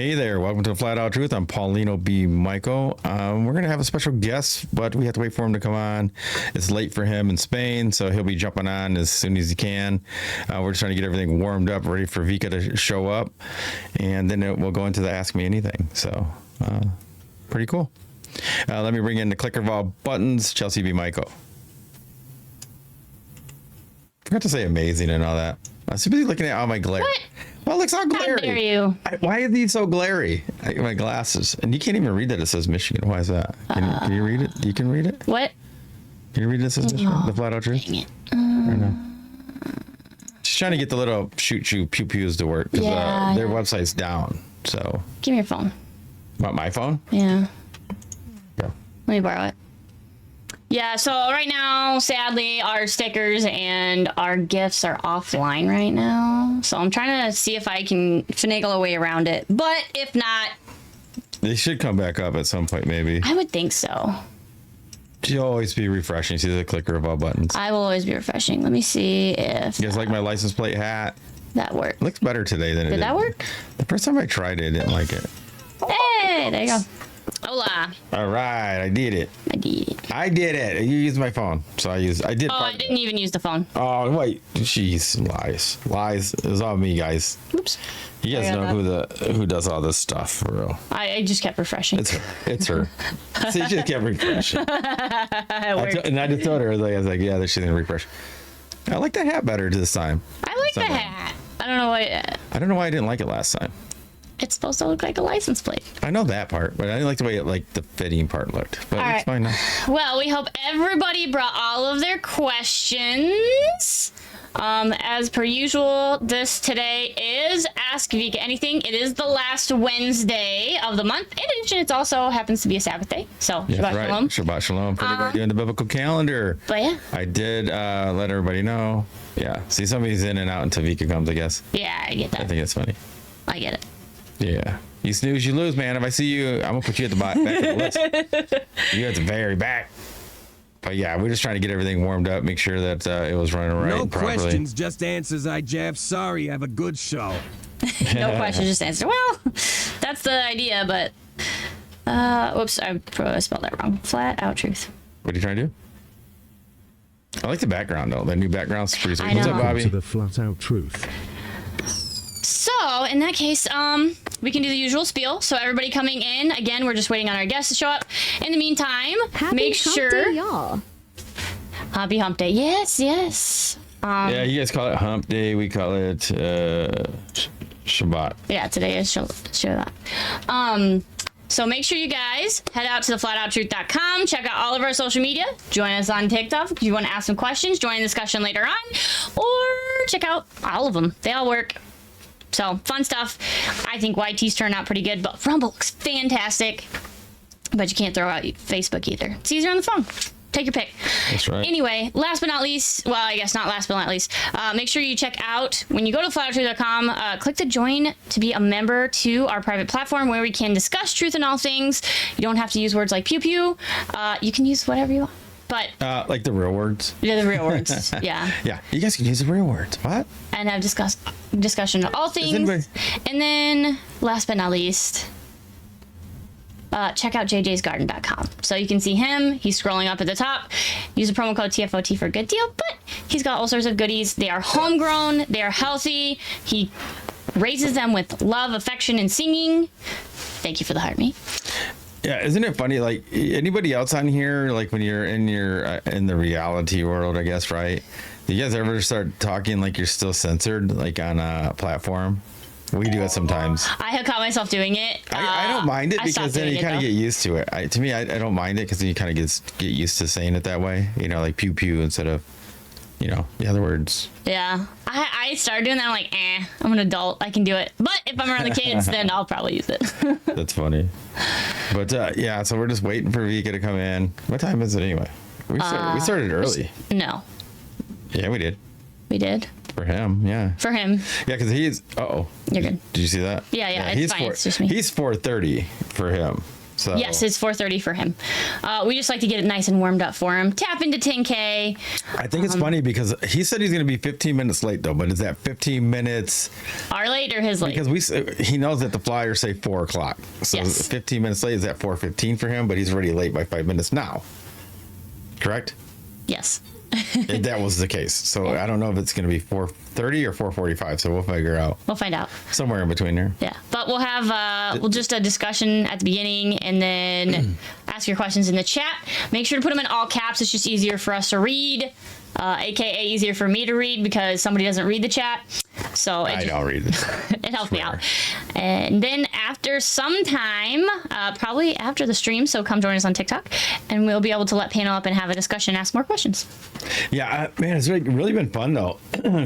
Hey there, welcome to the Flat Out Truth. I'm Paulino B Michael. We're going to have a special guest, but we have to wait for him to come on. It's late for him in Spain, so he'll be jumping on as soon as he can. We're just trying to get everything warmed up, ready for Vikka to show up, and then we'll go into the Ask Me Anything. So, pretty cool. Let me bring in the clicker of all buttons, Chelsey B Michael. Forgot to say amazing and all that. I'm simply looking at all my glare. What? Well, it looks all glary. How dare you? Why are these so glary? My glasses. And you can't even read that it says Michigan. Why is that? Can you read it? You can read it? What? Can you read it? It says Michigan? The Flat Out Truth? Dang it. Or no? She's trying to get the little shoot pew-pews to work because their website's down. So. Give me your phone. What, my phone? Yeah. Yeah. Let me borrow it. Yeah, so right now, sadly, our stickers and our gifts are offline right now. So I'm trying to see if I can finagle a way around it. But if not... They should come back up at some point, maybe. I would think so. She'll always be refreshing. See the clicker of all buttons. I will always be refreshing. Let me see if... You guys like my license plate hat? That worked. It looks better today than it did. Did that work? The first time I tried it, I didn't like it. Hey, there you go. Hola. All right, I did it. I did it. I did it. You used my phone, so I did. Oh, I didn't even use the phone. Oh wait, jeez, lies. It was all me, guys. Oops. You guys know who does all this stuff for real. I just kept refreshing. It's her. She just kept refreshing. And I just told her, I was like, yeah, she's gonna refresh. I like the hat better this time. I like the hat. I don't know why. I don't know why I didn't like it last time. It's supposed to look like a license plate. I know that part, but I didn't like the way the fitting part looked. But it's fine now. Well, we hope everybody brought all of their questions. As per usual, today is Ask Vikka Anything. It is the last Wednesday of the month. In addition, it also happens to be a Sabbath day. So, Shabbat Shalom. Shabbat Shalom for everybody doing the biblical calendar. But yeah. I did let everybody know. Yeah. See, somebody's in and out until Vikka comes, I guess. Yeah, I get that. I think it's funny. I get it. Yeah. You snooze, you lose, man. If I see you, I'm going to put you at the back of the list. You at the very back. But yeah, we're just trying to get everything warmed up, make sure that it was running right. No properly. questions, just answers, I jab. Sorry, have a good show. No questions, just answer. Well, that's the idea, but... whoops, I spelled that wrong. Flat Out Truth. What are you trying to do? I like the background, though. The new background's pretty sweet. I know. What's up, Bobby? To the Flat Out Truth. So, in that case, we can do the usual spiel. So, everybody coming in, again, we're just waiting on our guests to show up. In the meantime, make sure... Happy Hump Day, y'all. Happy Hump Day. Yes, yes. Yeah, you guys call it Hump Day. We call it Shabbat. Yeah, today is Shabbat. So make sure you guys head out to theflatouttruth.com, check out all of our social media, join us on TikTok if you want to ask some questions, join the discussion later on, or check out all of them. They all work. So, fun stuff. I think YT's turned out pretty good, but Rumble looks fantastic. But you can't throw out Facebook either. It's easier on the phone. Take your pick. That's right. Anyway, last but not least, well, I guess not last but not least, make sure you check out, when you go to theflatouttruth.com, click to join to be a member to our private platform where we can discuss truth in all things. You don't have to use words like pew-pew. You can use whatever you want. But like the real words. Yeah, the real words. Yeah. Yeah, you guys can use the real words. What? And have discussion of all things. And then, last but not least, check out jjsgarden.com. So you can see him. He's scrolling up at the top. Use the promo code TFOT for a good deal. But he's got all sorts of goodies. They are homegrown. They are healthy. He raises them with love, affection, and singing. Thank you for the heart, me. Yeah, isn't it funny? Like anybody else on here, like when you're in in the reality world, I guess, right? Do you guys ever start talking like you're still censored, like on a platform? We do it sometimes. I have caught myself doing it. I don't mind it because then you kind of get used to it. To me, I don't mind it because then you kind of get used to saying it that way. You know, like pew pew instead of, the other words. Yeah. I started doing that. I'm like, I'm an adult. I can do it. But if I'm around the kids, then I'll probably use it. That's funny. But yeah, so we're just waiting for Vikka to come in. What time is it anyway? We started early. No. Yeah, we did. We did? For him, yeah. For him. Yeah, because he's... Uh-oh. You're good. Did you see that? Yeah, it's fine. It's just me. He's 4:30 for him. So Yes, it's 4:30 for him. We just like to get it nice and warmed up for him. Tap into 10K. I think it's funny because he said he's going to be 15 minutes late though, but is that 15 minutes? Our late or his late? Because he knows that the flyers say 4 o'clock. So Yes. 15 minutes late is at 4:15 for him, but he's already late by 5 minutes now. Correct? Yes. If that was the case. So I don't know if it's going to be 4:30 or 4:45. So we'll figure out We'll find out. somewhere in between there. Yeah, but we'll have we'll just a discussion at the beginning and then ask your questions in the chat. Make sure to put them in all caps. It's just easier for us to read, aka easier for me to read because somebody doesn't read the chat. So I don't read it. it helps me out. And then after some time, probably after the stream, so come join us on TikTok, and we'll be able to let panel up and have a discussion and ask more questions. Yeah, man, it's really been fun though,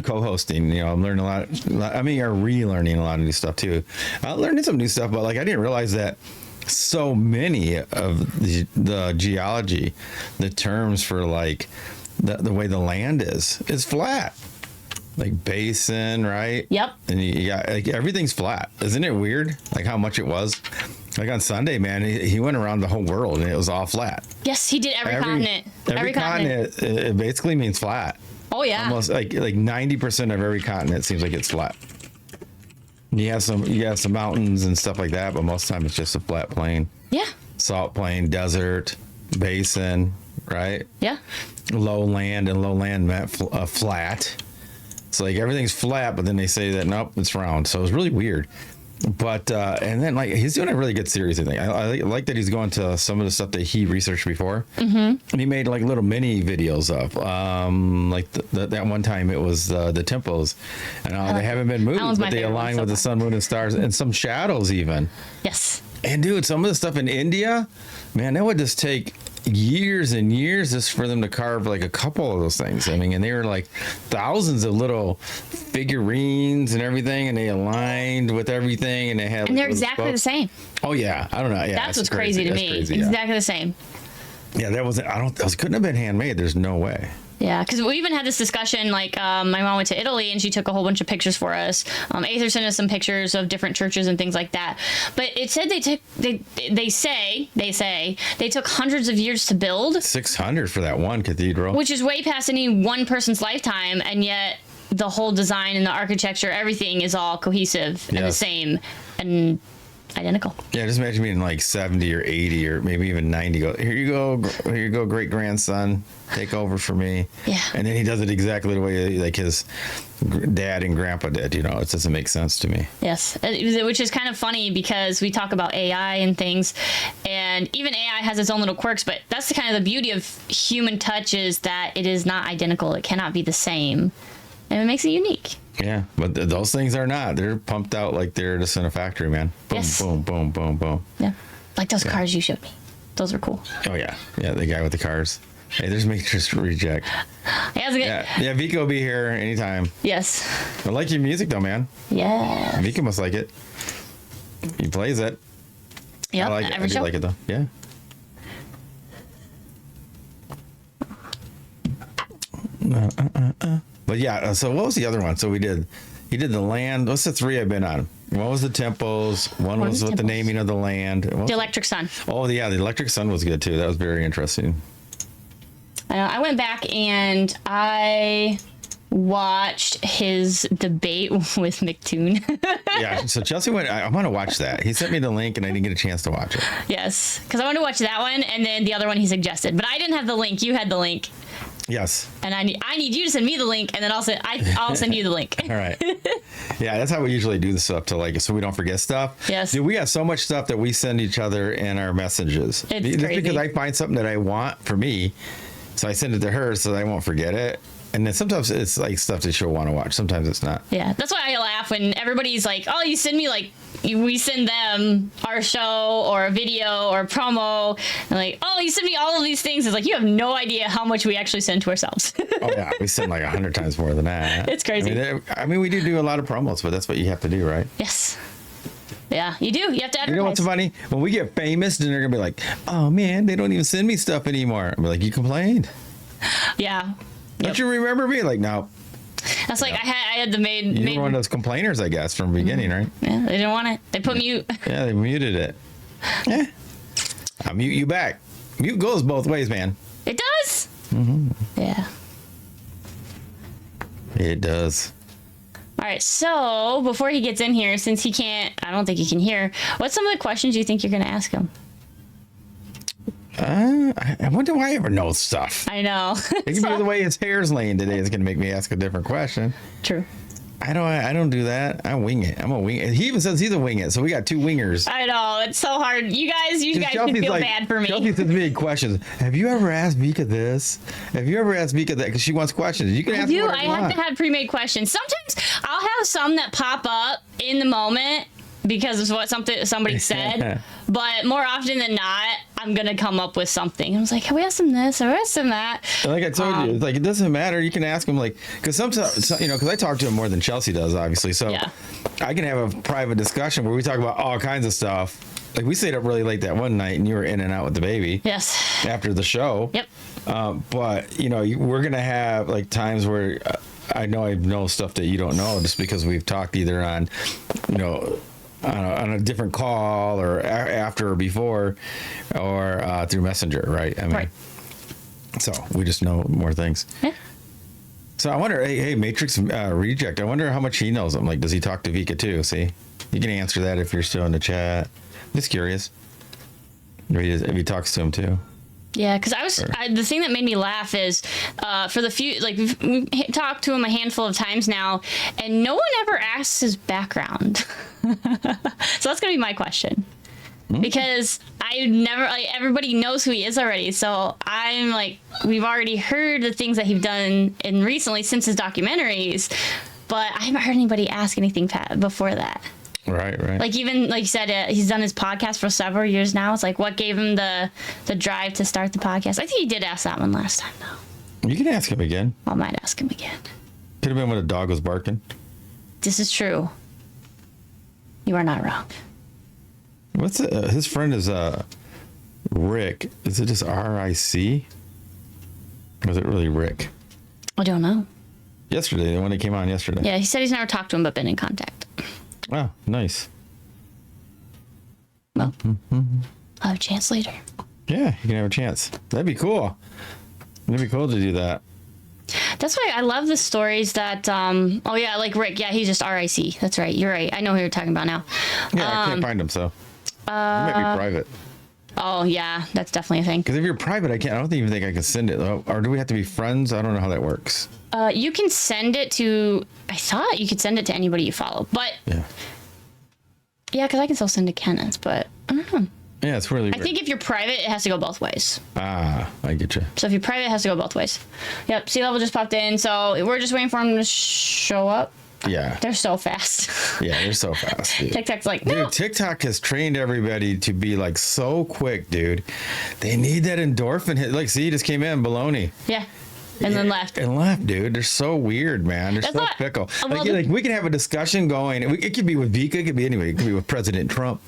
co-hosting. You know, I'm learning a lot. I mean, you're relearning a lot of new stuff too. Learning some new stuff, but like I didn't realize that so many of the geology, the terms for like the way the land is flat. Like basin, right? Yep. And you got like everything's flat. Isn't it weird? Like how much it was. Like on Sunday, man, he went around the whole world and it was all flat. Yes, he did every continent. Every continent, it basically means flat. Oh yeah. Almost like 90% of every continent seems like it's flat. You have some mountains and stuff like that, but most of the time it's just a flat plain. Yeah. Salt plain, desert, basin, right? Yeah. Lowland, and lowland meant flat. So like everything's flat, but then they say that nope, it's round. So it's really weird. But and then like he's doing a really good series. I think I like that he's going to some of the stuff that he researched before, and he made like little mini videos of like that one time it was the temples, and they haven't been moved, but they align with the sun, moon, and stars, and some shadows even. Yes. And dude, some of the stuff in India, man, that would just take years and years just for them to carve like a couple of those things. I mean, and they were like thousands of little figurines and everything, and they aligned with everything, and they had. And they're exactly the same. Oh yeah, I don't know. Yeah, that's what's crazy to me. Crazy, yeah. Exactly the same. Yeah, that wasn't. Those couldn't have been handmade. There's no way. Yeah, because we even had this discussion, like my mom went to Italy and she took a whole bunch of pictures for us. Aether sent us some pictures of different churches and things like that. But it said they say they took hundreds of years to build. 600 for that one cathedral. Which is way past any one person's lifetime, and yet the whole design and the architecture, everything is all cohesive and the same and identical. Yeah, just imagine being like 70 or 80 or maybe even 90. Here you go, great grandson, take over for me. Yeah. And then he does it exactly the way like his dad and grandpa did. You know, it doesn't make sense to me. Yes, which is kind of funny because we talk about AI and things, and even AI has its own little quirks. But that's the kind of the beauty of human touch is that it is not identical. It cannot be the same, and it makes it unique. Yeah, but those things are not. They're pumped out like they're just in a factory, man. Boom, yes. boom, boom, boom, boom. Yeah, like those cars you showed me. Those are cool. Oh yeah, the guy with the cars. Hey, there's Matrix Reject. Yeah, yeah, Vikka will be here anytime. Yes. I like your music though, man. Yeah. Vikka must like it. He plays it. Yeah, I like it. I do like it though. Yeah. But yeah, so what was the other one? So he did the land. What's the three I've been on? One was the temples. One was with the naming of the land. The electric sun. Oh yeah, the electric sun was good too. That was very interesting. I went back and I watched his debate with McToon. Yeah, so Chelsey went. I want to watch that. He sent me the link, and I didn't get a chance to watch it. Yes, because I wanted to watch that one, and then the other one he suggested, but I didn't have the link. You had the link. Yes. And I need you to send me the link, and then I'll send you the link. All right. Yeah, that's how we usually do the stuff so we don't forget stuff. Yes. Dude, we have so much stuff that we send each other in our messages. It's just crazy. because I find something that I want for me, so I send it to her so that I won't forget it. And then sometimes it's like stuff that she'll want to watch. Sometimes it's not. Yeah, that's why I laugh when everybody's like, "Oh, you send me like we send them our show or a video or a promo," and like, "Oh, you send me all of these things." It's like you have no idea how much we actually send to ourselves. Oh yeah, we send like 100 times more than that. It's crazy. I mean, we do a lot of promos, but that's what you have to do, right? Yes. Yeah, you do. You have to advertise. You know what's funny? When we get famous, then they're gonna be like, "Oh man, they don't even send me stuff anymore." I'll be like, "You complained." Yeah. Don't you remember me? Like, no. That's like I had the maid. You were one of those complainers, I guess, from the beginning, right? Yeah, they didn't want it. They put mute. Yeah, they muted it. Yeah. I'll mute you back. Mute goes both ways, man. It does? Yeah. It does. All right, so before he gets in here, since he can't, I don't think he can hear, what's some of the questions you think you're going to ask him? I wonder why I ever know stuff. I know. It could be the way his hair's laying today is going to make me ask a different question. True. I don't do that. I wing it. I'm a wing it. He even says he's a wing it, so we got two wingers. I know, it's so hard. You guys should feel bad for me. Chelsey sends me questions. Have you ever asked Vikka this? Have you ever asked Vikka that? Because she wants questions. You can ask me whatever you want. I have to have pre-made questions. Sometimes I'll have some that pop up in the moment because of what somebody said, but more often than not, I'm gonna come up with something. I was like, have we asked him this or asked him that? Like I told you, it's like it doesn't matter. You can ask him, like, because sometimes, because I talk to him more than Chelsey does, obviously. So yeah. I can have a private discussion where we talk about all kinds of stuff. Like we stayed up really late that one night, and you were in and out with the baby. Yes. After the show. Yep. But we're gonna have like times where I know stuff that you don't know just because we've talked either on, on a different call or after or before or through Messenger, right? I mean, right. So we just know more things. Yeah. So I wonder, hey, Matrix Reject, I wonder how much he knows him. Like, does he talk to Vikka too? See? You can answer that if you're still in the chat. Just curious. If he talks to him too. Yeah, because the thing that made me laugh is for the few, like we've talked to him a handful of times now, and no one ever asks his background. So that's gonna be my question, because I never, everybody knows who he is already. So I'm like, we've already heard the things that he's done in recently since his documentaries, but I haven't heard anybody ask anything before that. Right. Like even like you said, he's done his podcast for several years now. It's like what gave him the drive to start the podcast. I think he did ask that one last time though. You can ask him again. I might ask him again. Could have been when a dog was barking. This is true. You are not wrong. What's his friend is Rick. Is it just R-I-C? Or is it really Rick? I don't know. Yesterday, when he came on yesterday. Yeah, he said he's never talked to him but been in contact. Oh, nice. Well, I'll have a chance later. Yeah, you can have a chance. That'd be cool. It'd be cool to do that. That's why I love the stories that, like Rick. Yeah, he's just RIC. That's right. You're right. I know who you're talking about now. Yeah, I can't find him, so. He might be private. Oh, yeah, that's definitely a thing. Because if you're private, I don't even think I can send it. Or do we have to be friends? I don't know how that works. You can send it to, I thought you could send it to anybody you follow, but yeah, because I can still send to Kenneth, but I don't know. Yeah, it's really weird. I think if you're private, it has to go both ways. Ah, I get you. So if you're private, it has to go both ways. Yep, sea level just popped in, so we're just waiting for him to show up. Yeah. They're so fast. Yeah, they're so fast, dude. TikTok's like, no. Dude, TikTok has trained everybody to be like so quick, dude. They need that endorphin hit. Like, see, he just came in, baloney. Yeah. And then left. And left, dude. They're so weird, man. They're so fickle. Like we can have a discussion going. It could be with Vikka. It could be anybody. It could be with President Trump.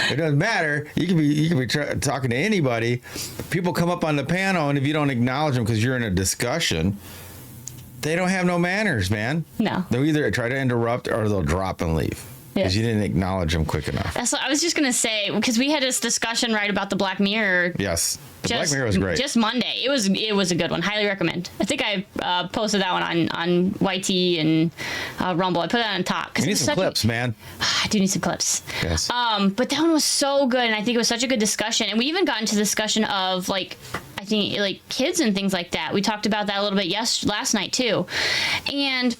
It doesn't matter. You could be talking to anybody. People come up on the panel, and if you don't acknowledge them because you're in a discussion, they don't have no manners, man. No. They'll either try to interrupt or they'll drop and leave. Because you didn't acknowledge them quick enough. That's what I was just going to say, because we had this discussion right about the Black Mirror. Yes. Black Mirror was great. Just Monday. It was a good one. Highly recommend. I think I posted that one on YT and Rumble. I put that on top. You need some clips, man. I do need some clips. Yes. But that one was so good, and I think it was such a good discussion. And we even got into discussion of, like, I think, like, kids and things like that. We talked about that a little bit last night, too. And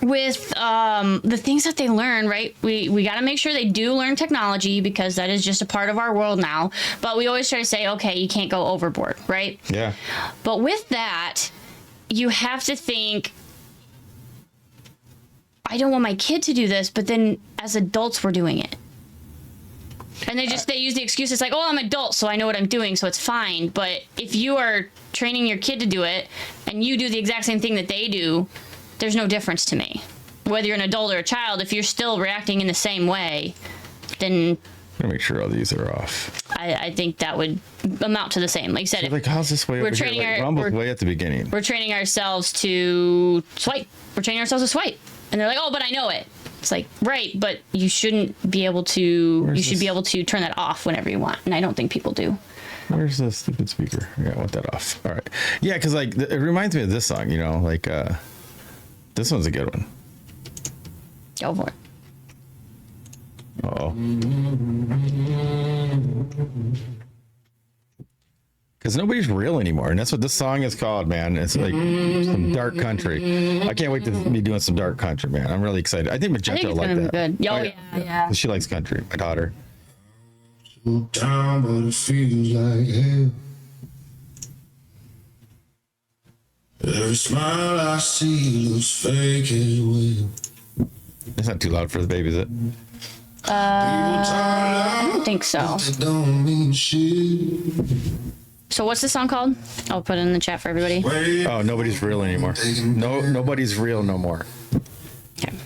with the things that they learn, right? We got to make sure they do learn technology, because that is just a part of our world now. But we always try to say, okay, you can't go overboard, right? Yeah. But with that, you have to think, I don't want my kid to do this, but then as adults, we're doing it. And they use the excuse, it's like, oh, I'm an adult, so I know what I'm doing, so it's fine. But if you are training your kid to do it, and you do the exact same thing that they do, there's no difference to me. Whether you're an adult or a child, if you're still reacting in the same way, then I'm gonna make sure all these are off. I think that would amount to the same. Like you said, like, how's this way over here? Like, Rumble's way at the beginning. We're training ourselves to swipe. We're training ourselves to swipe. And they're like, oh, but I know it. It's like, right, but you shouldn't be able to. Where's you should this? be able to turn that off whenever you want, and I don't think people do. Where's the stupid speaker? I want that off. All right. Yeah, because like it reminds me of this song. You know, like this one's a good one. Go for it. Oh. Because nobody's real anymore, and that's what this song is called, man. It's like some dark country. I can't wait to be doing some dark country, man. I'm really excited. I think I Magenta think it's will like gonna be that. good. Oh, yeah. She likes country. My daughter. Down, but it feels like hell. Every smile I see looks fake as well. It's not too loud for the baby, is it? I don't think so. They don't mean shit. So what's the song called? I'll put it in the chat for everybody. Oh, nobody's real anymore. No, nobody's real no more. Okay.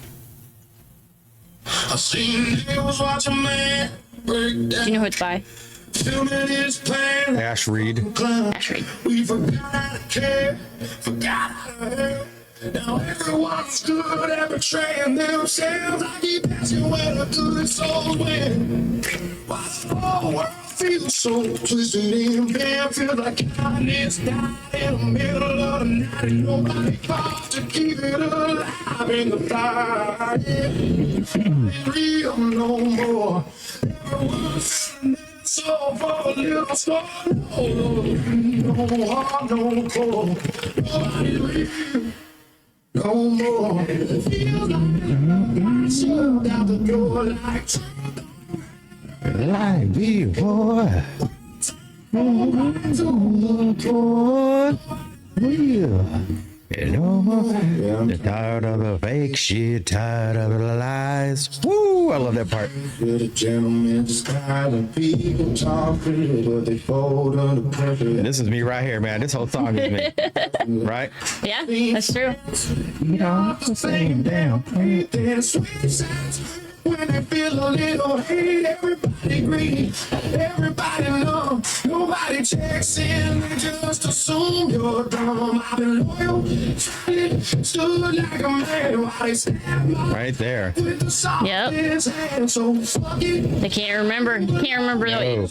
I seen heroes watch a man break Do down, you know who it's by? filming his plan. Ash Reed. Clown. Ash Reed. We forgot how to care, forgot how to help. Now everyone's good at betraying themselves. I keep asking where the good souls went. Why the whole world feels so twisted in pain? Feels like kindness died in the middle of the night, and nobody fought to keep it alive in the fire. Ain't real no more. Everyone's so for a little storm. No heart, no cold. Nobody real. No more. It feels like I shoved out the door like Like before. No more. You're tired of the fake shit, tired of the lies. Woo! I love that part. the gentleman style and people talking, but they fold under pressure. And this is me right here, man. This whole song is me. Right? Yeah, that's true. You know, the same damn thing. There's sweet sense when they feel a little hate. Everybody greedy, everybody numb. Nobody checks in, they just assume you're dumb. I've been loyal, stood like a man while they stab my Right there. with the soft Yep. in his hand. So fuck it. They can't remember. Can't remember. Oh,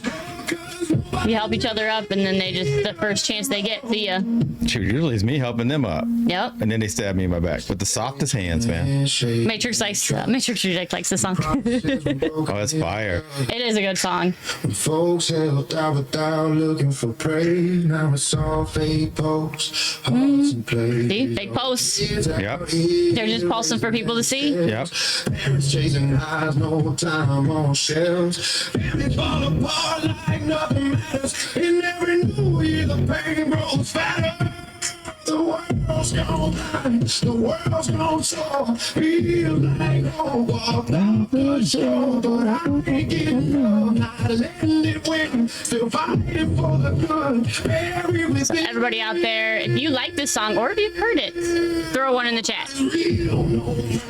You help each other up, and then they just the first chance they get, see ya. shoot, usually it's me helping them up. Yep. And then they stab me in my back with the softest hands, man. Matrix Reject likes the song. Oh, that's fire. It is a good song. Folks held out without looking for praise. Now it's all fake posts, hearts and plays. See, fake posts. Yep. They're just posting for people to see. Yep. Parents chasing eyes, no time on shelves. Families fall apart like nothing matters. In every new year, the pain grows fatter. The world's gone blind, the world's gone soft. Feel like I walked out the shore, but I ain't getting up. Not letting it win, still fighting for the good. Buried within Everybody out there, if you like this song or if you've heard it, throw one in the chat. real no more.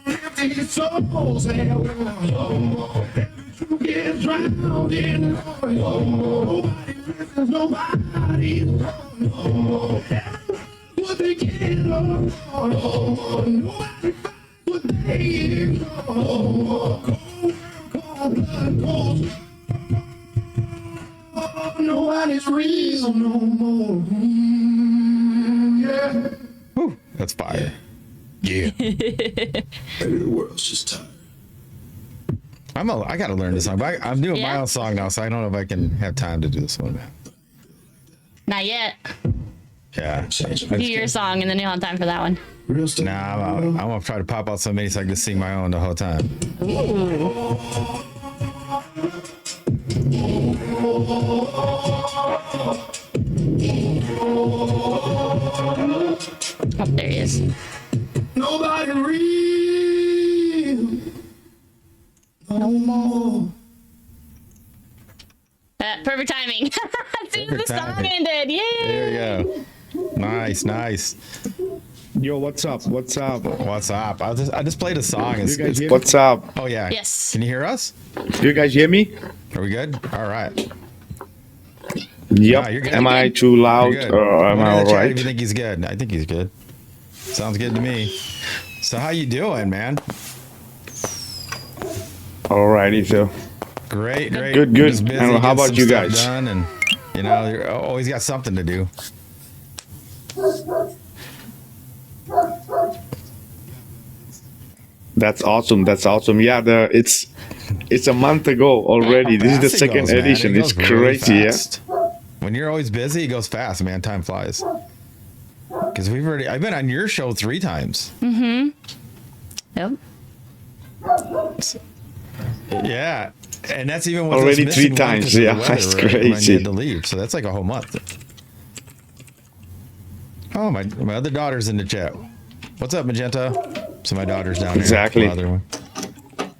Empty souls and no more. You get drowned in noise. No more. Nobody listens, nobody no more. What they get no more. Nobody finds what they ignore. No more. Cold blood, cold. Oh, nobody's real no more. Yeah. Whew, that's fire. Yeah. Maybe the world's just tired. I gotta learn this song. But I'm doing my Yeah. own song now, so I don't know if I can have time to do this one, man. Not yet. Yeah. Do your song, and then you'll have time for that one. Real stuff. Nah, I'm gonna try to pop out so many so I can sing my own the whole time. Oh, there he is. Nobody real. No more. Perfect timing. As soon as Perfect the song timing. ended. Yay! There you go. Nice, nice. Yo, what's up? What's up? What's up? I just played a song. You guys hear what's up? Oh yeah. Yes. Can you hear us? Do you guys hear me? Are we good? All right. Yep. Nah, you're good. Am I too loud You're good. or am Put it I in the all chat if right? you think he's good? I think he's good. Sounds good to me. So how you doing, man? Alrighty, so Great. Good. Just busy And how getting about some you stuff guys? Done and you're always got something to do. that's awesome. Yeah, it's a month ago already. This is the Fast it second goes, man. edition. It It's goes really crazy, yeah. fast. When you're always busy, it goes fast, man. Time flies. Because I've been on your show 3 times. Yep. Yeah. And that's even with Already us missing 3 one times, 'cause of the yeah, weather, that's right, when crazy. you had to leave. So that's like a whole month. Oh, my other daughter's in the chat. What's up, Magenta? So my daughter's down Exactly. there. My other one.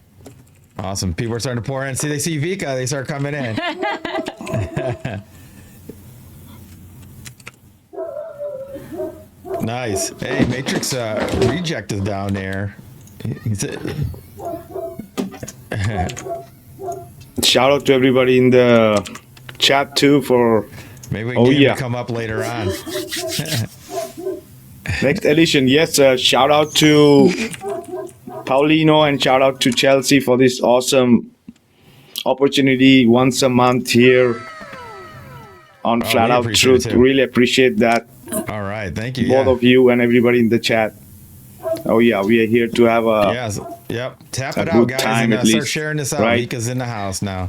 Awesome. People are starting to pour in. See, they see Vikka, they start coming in. Nice. Hey, Matrix Reject is down there. He's Shout out to everybody in the chat too for maybe we can Oh, get him yeah. to come up later on. next edition. Yes, shout out to Paulino and shout out to Chelsey for this awesome opportunity once a month here on Flat we Out appreciate it Truth. too. Really appreciate that, All right. Thank you. both Yeah. of you and everybody in the chat. Oh yeah, we are here to have a Yes. Yep. Tap a it out, good guys, time and at start least, sharing this out. right? Vika's in the house now.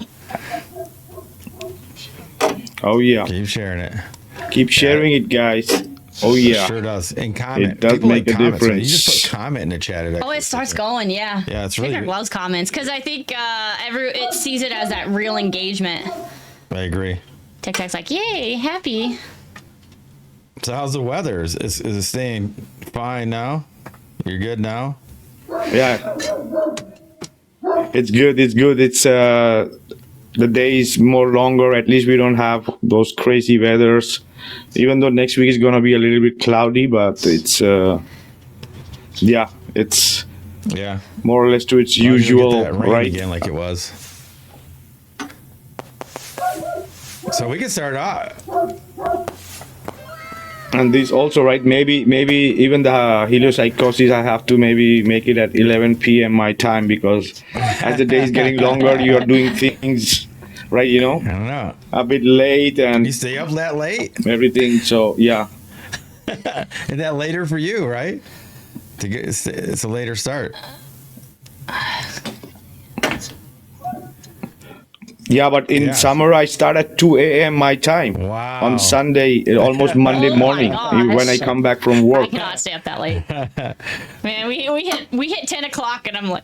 oh yeah. Keep sharing it. Keep sharing it, guys. Oh yeah. Sure does. And comment. It does People make like a comments, man. You difference. just put comment in the chat. Oh, it starts going. Yeah. Yeah, it's really TikTok good. loves comments because I think it sees it as that real engagement. I agree. TikTok's like, yay, happy. So how's the weather? Is it staying fine now? You're good now? Yeah. It's good. It's the day is more longer. At least we don't have those crazy weathers. Even though next week is gonna be a little bit cloudy, but it's yeah, it's Yeah. more or less to its Why don't you usual, get that rain right? again like it was. So we can start out. And this also, right? Maybe even the heliopsychosis, I have to maybe make it at 11 p.m. my time because as the day is getting longer, you are doing things, right? I don't know. A bit late You and stay up that late? everything. So yeah, Is that later for you, right? It's a later start. yeah. But in Yeah. summer, I start at 2 a.m. my time. Wow. On Sunday, almost Monday Oh my morning gosh. when I come back from I work. cannot stay up that late. Man, we hit 10 o'clock and I'm like,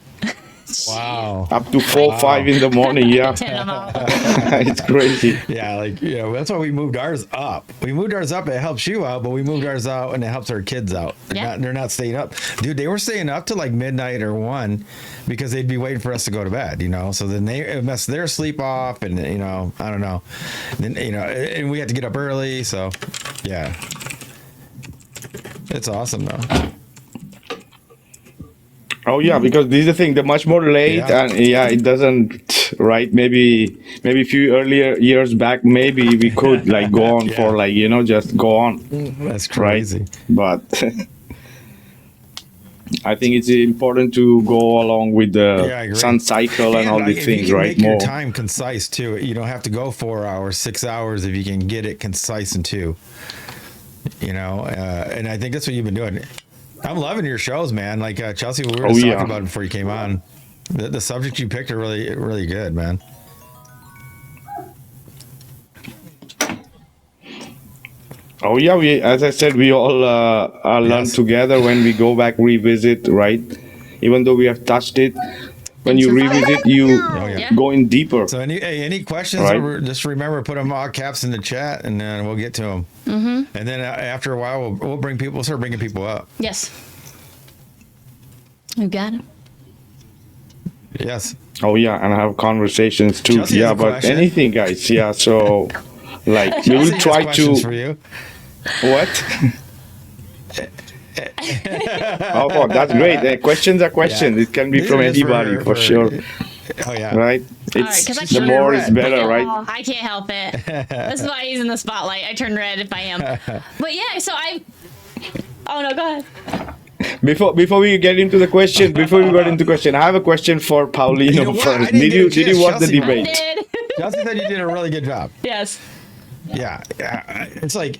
Wow. Up to 4-5 in the morning. Yeah, 10 I'm out. it's crazy. Yeah, that's why we moved ours up. We moved ours up. It helps you out, but we moved ours out and it helps our kids out. Yeah. They're not staying up. Dude, they were staying up to like midnight or 1 because they'd be waiting for us to go to bed, So then it messed their sleep off and, I don't know. Then, and we had to get up early. So, yeah. It's awesome, though. Oh yeah, because this is the thing. They're much more late, Yeah. and yeah, it doesn't. Right? Maybe a few earlier years back, maybe we could like go on Yeah. for like just go on, That's right? crazy. But I think it's important to go along with Yeah, I the agree. sun cycle and all like, these if things, you can right? make More. your time concise too. You don't have to go 4 hours, 6 hours if you can get it concise in 2. And I think that's what you've been doing. I'm loving your shows, man. Like Chelsey, we were just yeah. talking about it before you came on. The subjects you picked are really, really good, man. Oh yeah, as I said, we all learn Yes. together when we go back revisit, right? Even though we have touched it, when you revisit, you Oh, yeah. Yeah. go in deeper. So any questions? Right. Just remember, put them all caps in the chat, and then we'll get to them. Mm-hmm. And then after a while, we'll start bringing people up. Yes. You got it. Yes. Oh yeah, and I have conversations too. Chelsey has Yeah, a but question. anything, guys. Yeah, so like we will Chelsey has try questions to for you. what? Oh, that's great. Questions are questions. Yeah. It can be These from are just anybody for sure, Oh yeah. right? All right, 'cause I The can't more read. is better, Oh, right? I can't help it. That's why he's in the spotlight. I turn red if I am. But yeah, so I. Oh no, go ahead. Before we get into the question, I have a question for Paulino You know what? I first. didn't get a Did you chance, watch the Chelsea. I debate? did. Chelsea said you did a really good job. Yes. Yeah, it's like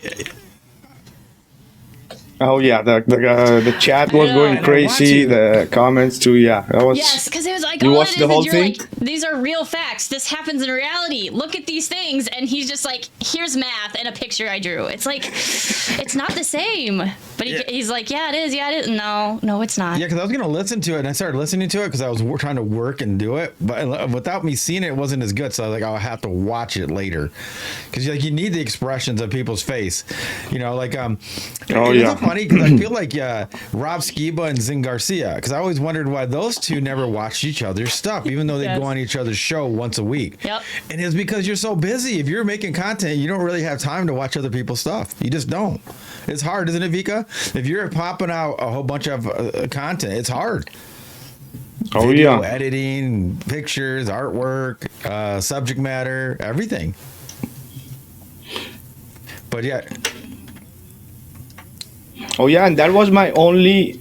Oh yeah, the chat was know, going and I crazy. want to. The comments too. Yeah, that was. Yes, because it was like, You all watched it the is whole you're thing? like, these are real facts. This happens in reality. Look at these things. And he's just like, here's math and a picture I drew. It's like, it's not the same. But he's like, yeah, it is. Yeah, it is. No, it's not. Yeah, because I was gonna listen to it, and I started listening to it because I was trying to work and do it, but without me seeing it, it wasn't as good. So I was like, I'll have to watch it later, because you need the expressions of people's face, like Oh, it's yeah. so funny because I feel like Rob Skiba and Zing Garcia, because I always wondered why those two never watched each other's stuff, even though they Yes. go on each other's show once a week. Yep. And it's because you're so busy. If you're making content, you don't really have time to watch other people's stuff. You just don't. It's hard, isn't it, Vika? If you're popping out a whole bunch of content, it's hard. Oh Video yeah. editing, pictures, artwork, subject matter, everything. But yeah, Oh yeah, and that was my only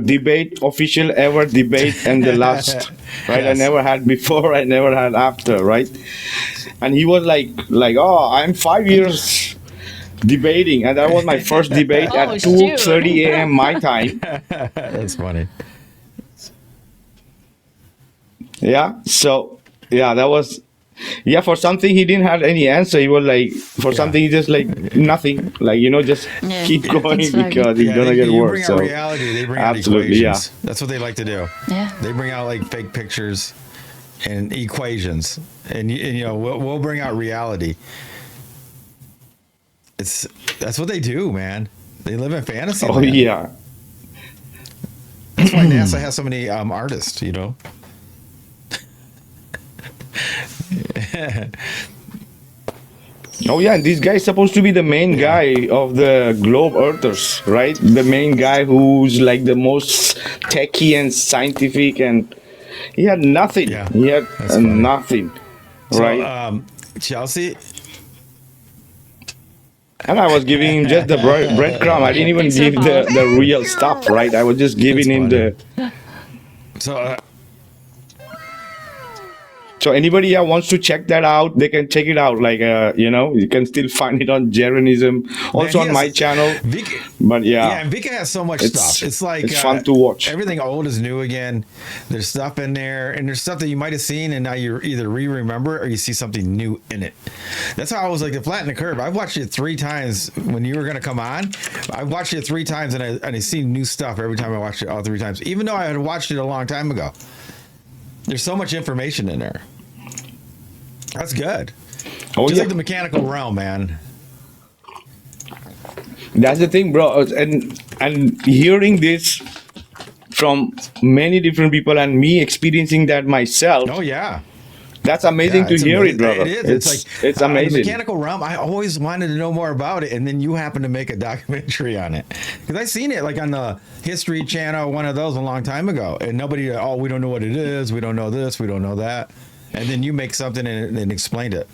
debate, official ever debate, and the last, right? I Yes. never had before, I never had after, right? And he was like, oh, I'm 5 years debating, and that was my first debate Oh, at shoot. 2:30 a.m. my time. that's funny. Yeah, so yeah, that was. Yeah, for something he didn't have any answer. He was like, for something he just like nothing, like just Yeah. keep going It's fine. because it's gonna get you worse. bring So out reality, they bring absolutely, out equations. That's what they like to do. Yeah. They bring out like fake pictures and equations, and we'll bring out reality. That's what they do, man. They live in fantasy. Oh land. yeah. That's why NASA has so many artists. Oh yeah, and this guy is supposed to be the main guy of the globe earthers, right? The main guy who's like the most techie and scientific, and he had nothing. Yeah, He had that's funny. nothing, right? So, Chelsea, And I was giving him just the breadcrumb. I didn't even Thanks for give the real stuff, right? I was just giving him funny. the. so So anybody wants to check that out, they can check it out. Like you can still find it on Jeranism, also Man, on my channel. Vika, But yeah, and Vika has so much It's- stuff. It's like it's fun to watch. Everything old is new again. There's stuff in there, and there's stuff that you might have seen, and now you either remember or you see something new in it. That's how I was like the Flatten the Curve. I've watched it 3 times when you were gonna come on. I've watched it 3 times, and I seen new stuff every time I watched it all 3 times, even though I had watched it a long time ago. There's so much information in there. That's good. Oh Just yeah, like the mechanical realm, man. that's the thing, bro. And hearing this from many different people and me experiencing that myself, Oh yeah. that's amazing to it's hear it, amazing. brother. It is. It's The amazing. mechanical realm. I always wanted to know more about it, and then you happen to make a documentary on it because I seen it like on the History Channel, one of those a long time ago, and nobody. Oh, we don't know what it is. We don't know this. We don't know that. And then you make something and explained it.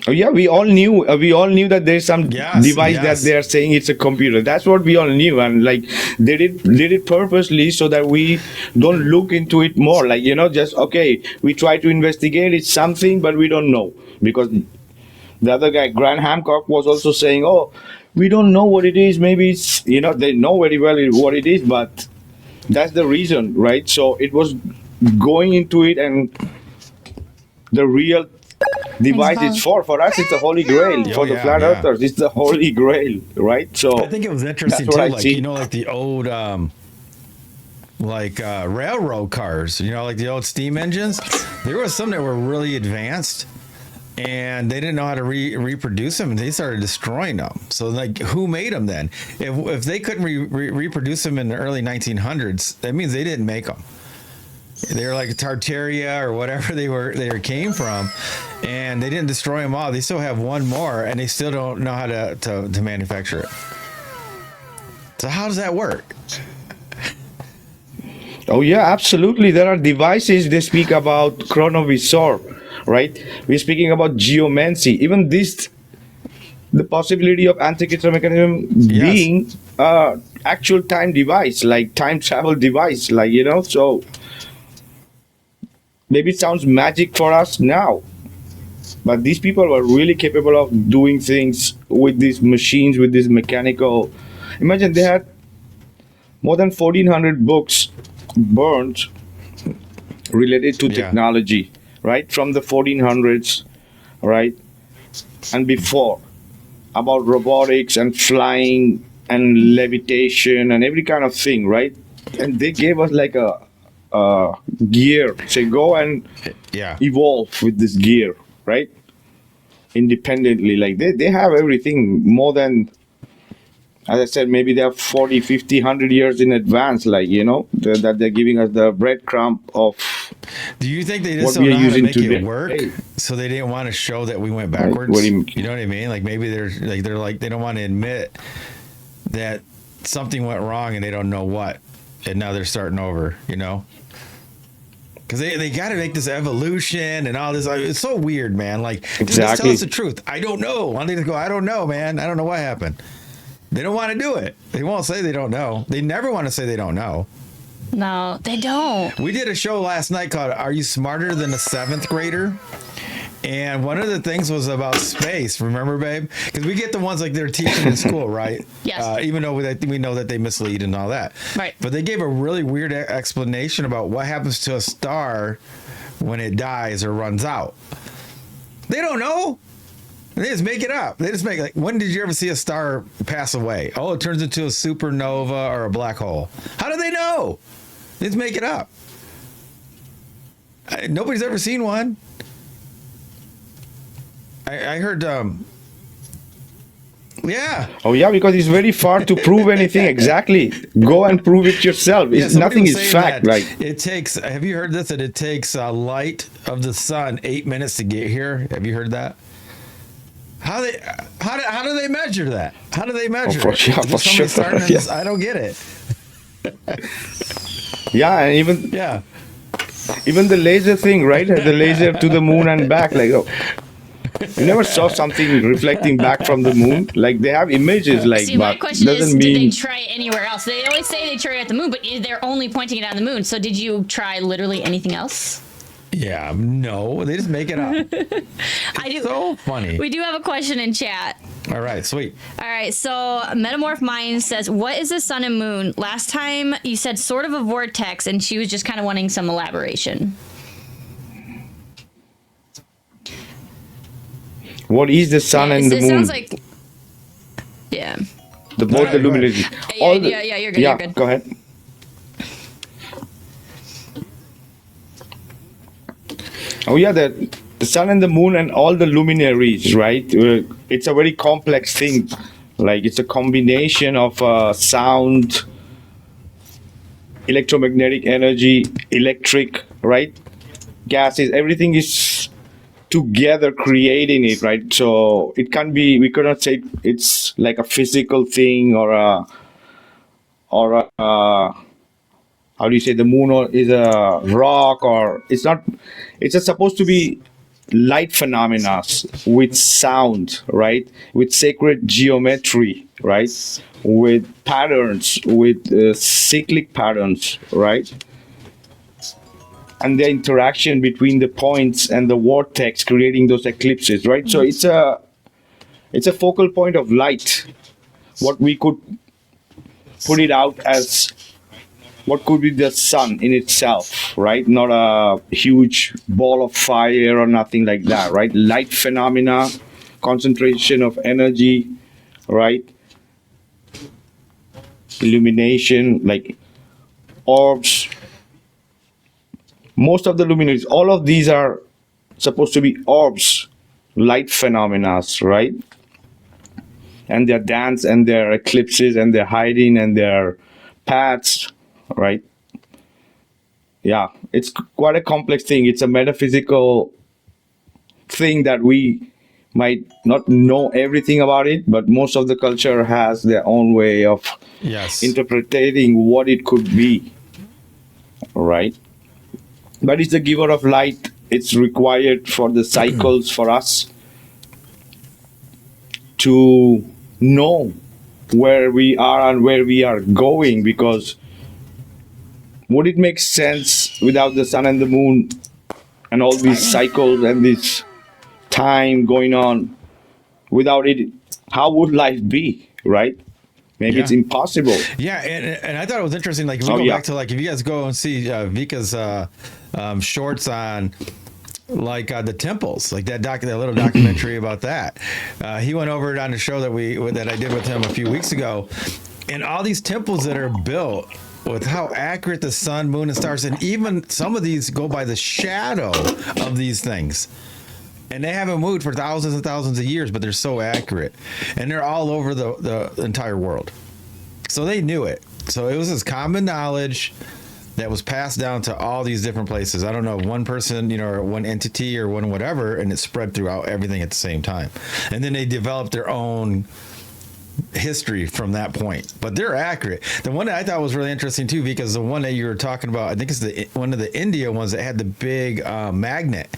Oh yeah, we all knew that there's some Yes, device yes. that they're saying it's a computer. That's what we all knew, and like they did it purposely so that we don't look into it more. Like just okay, we try to investigate. It's something, but we don't know because the other guy, Grant Hancock, was also saying, "Oh, we don't know what it is. Maybe it's they know very well what it is, but that's the reason, right?" So it was going into it, and the real device is for us. It's the Holy Grail Oh, for the yeah, flat yeah. earthers. It's the Holy Grail, right? So I think it was interesting that's too, what I like see. like the old railroad cars, like the old steam engines. There was some that were really advanced, and they didn't know how to reproduce them, and they started destroying them. So like, who made them then? If they couldn't reproduce them in the early 1900s, that means they didn't make them. They were like Tartaria or whatever they came from, and they didn't destroy them all. They still have one more, and they still don't know how to manufacture it. So how does that work? Oh yeah, absolutely. There are devices they speak about chronovisor, right? We're speaking about geomancy. Even this the possibility of anti-cathedral mechanism Yes. being actual time device, like time travel device, like, so maybe it sounds magic for us now, but these people were really capable of doing things with these machines, with this mechanical. Imagine they had more than 1,400 books burned related to Yeah. technology, right? From the 1400s, right? And before, about robotics and flying and levitation and every kind of thing, right? And they gave us like a gear. Say, go and Yeah. evolve with this gear, right? Independently. Like they have everything more than, as I said, maybe they are 40, 50, 100 years in advance, like, that they're giving us the breadcrumb of Do you think they just what don't we are know how to using make today. it work? So they didn't want to show that we went backwards. What do you- You know what I mean? Like maybe they're like they don't want to admit that something went wrong and they don't know what, and now they're starting over. Because they got to make this evolution and all this. It's so weird, man. Like just tell Exactly. us the truth. I don't know. I need to go. I don't know, man. I don't know what happened. They don't want to do it. They won't say they don't know. They never want to say they don't know. No, they don't. We did a show last night called "Are You Smarter Than a Seventh Grader?" And one of the things was about space. Remember, babe? Because we get the ones like they're teaching in school, right? Yes. Even though we know that they mislead and all that. Right. But they gave a really weird explanation about what happens to a star when it dies or runs out. They don't know. They just make it up. They just make like, when did you ever see a star pass away? Oh, it turns into a supernova or a black hole. How do they know? They just make it up. Nobody's ever seen one. I heard, yeah. Oh yeah, because it's very far to prove anything. Exactly. Go and prove it yourself. Yeah, It's, somebody nothing was is saying fact. that Like, it takes. Have you heard this? That it takes light of the sun 8 minutes to get here. Have you heard that? How do they measure that? How do they measure for it? sure, Just for somebody sure. starting in Yeah. this- I don't get it. yeah, and Yeah. even the laser thing, right? The laser to the moon and back. Like, oh, you never saw something reflecting back from the moon. Like they have images, like, See, my but question is, doesn't did they mean. try it anywhere else? They always say they try it at the moon, but they're only pointing it at the moon. So did you try literally anything else? Yeah. No, they just make it up. I do. So funny. We do have a question in chat. All right. Sweet. All right, so Metamorph Mind says, what is the sun and moon? Last time you said sort of a vortex, and she was just kind of wanting some elaboration. What is the sun and the it moon? sounds like, yeah. The both Alright, the go ahead. luminaries. Yeah, you're good, Yeah, you're good. go ahead. Oh yeah, the sun and the moon and all the luminaries, right? It's a very complex thing. Like it's a combination of sound, electromagnetic energy, electric, right? Gases, everything is together creating it, right? So it can be, we cannot say it's like a physical thing or a how do you say, the moon is a rock, or it's not, it's just supposed to be light phenomena with sound, right? With sacred geometry, right? With patterns, with cyclic patterns, right? And the interaction between the points and the vortex creating those eclipses, right? So it's a focal point of light. What we could put it out as what could be the sun in itself, right? Not a huge ball of fire or nothing like that, right? Light phenomena, concentration of energy, right? Illumination, like orbs. Most of the luminaries, all of these are supposed to be orbs, light phenomena, right? And their dance and their eclipses and their hiding and their paths, right? Yeah, it's quite a complex thing. It's a metaphysical thing that we might not know everything about it, but most of the culture has their own way of Yes. interpreting what it could be, right? But it's the giver of light. It's required for the cycles for us to know where we are and where we are going, because would it make sense without the sun and the moon and all these cycles and this time going on? Without it, how would life be, right? Maybe it's impossible. Yeah, and I thought it was interesting. Like, if we go back to, like, if you guys go and see Vikka's shorts on, like, the temples, like that little documentary about that. He went over it on the show that I did with him a few weeks ago, and all these temples that are built with how accurate the sun, moon, and stars, and even some of these go by the shadow of these things. And they haven't moved for thousands and thousands of years, but they're so accurate. And they're all over the entire world. So they knew it. So it was this common knowledge that was passed down to all these different places. I don't know, one person, or one entity or one whatever, and it spread throughout everything at the same time. And then they developed their own history from that point. But they're accurate. The one that I thought was really interesting too, because the one that you were talking about, I think it's one of the India ones that had the big magnet.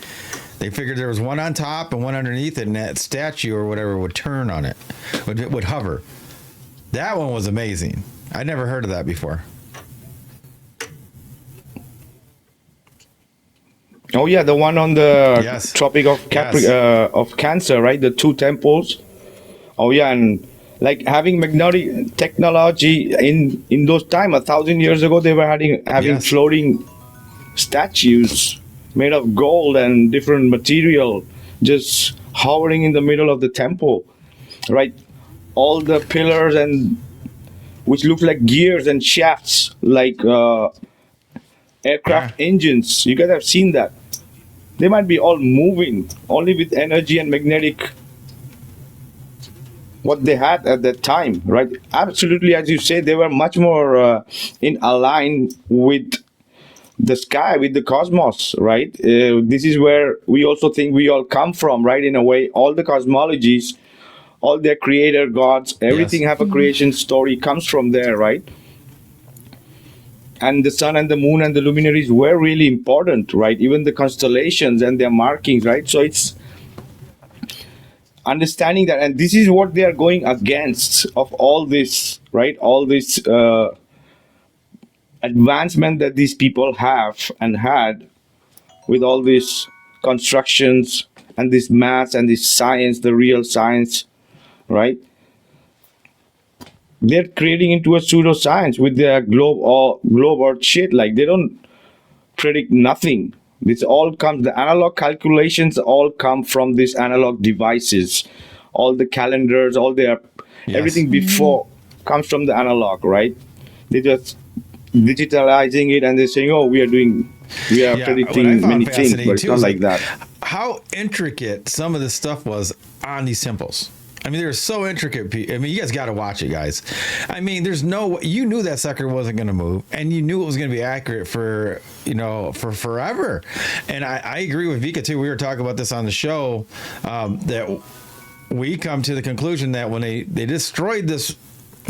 They figured there was one on top and one underneath it, and that statue or whatever would turn on it, would hover. That one was amazing. I never heard of that before. Oh yeah, the one on the Tropic of of Cancer, right? The two temples. Oh yeah, and like having magnetic technology in those time, 1,000 years ago, they were having floating statues made of gold and different material, just hovering in the middle of the temple, right? All the pillars and which look like gears and shafts, like aircraft engines. You guys have seen that. They might be all moving only with energy and magnetic. What they had at that time, right? Absolutely, as you say, they were much more in align with the sky, with the cosmos, right? This is where we also think we all come from, right? In a way, all the cosmologies, all their creator gods, everything have a creation story, comes from there, right? And the sun and the moon and the luminaries were really important, right? Even the constellations and their markings, right? So it's understanding that, and this is what they are going against of all this, right? All this advancement that these people have and had with all these constructions and this math and this science, the real science, right? They're creating into a pseudoscience with their globe earth shit. Like, they don't predict nothing. This all comes, the analog calculations all come from these analog devices. All the calendars, all their everything before comes from the analog, right? They just digitalizing it and they're saying, oh, we are predicting many things, but it's not like that. How intricate some of this stuff was on these temples. I mean, they're so intricate. I mean, you guys got to watch it, guys. I mean, you knew that sucker wasn't going to move, and you knew it was going to be accurate for forever. And I agree with Vikka too. We were talking about this on the show, that we come to the conclusion that when they destroyed this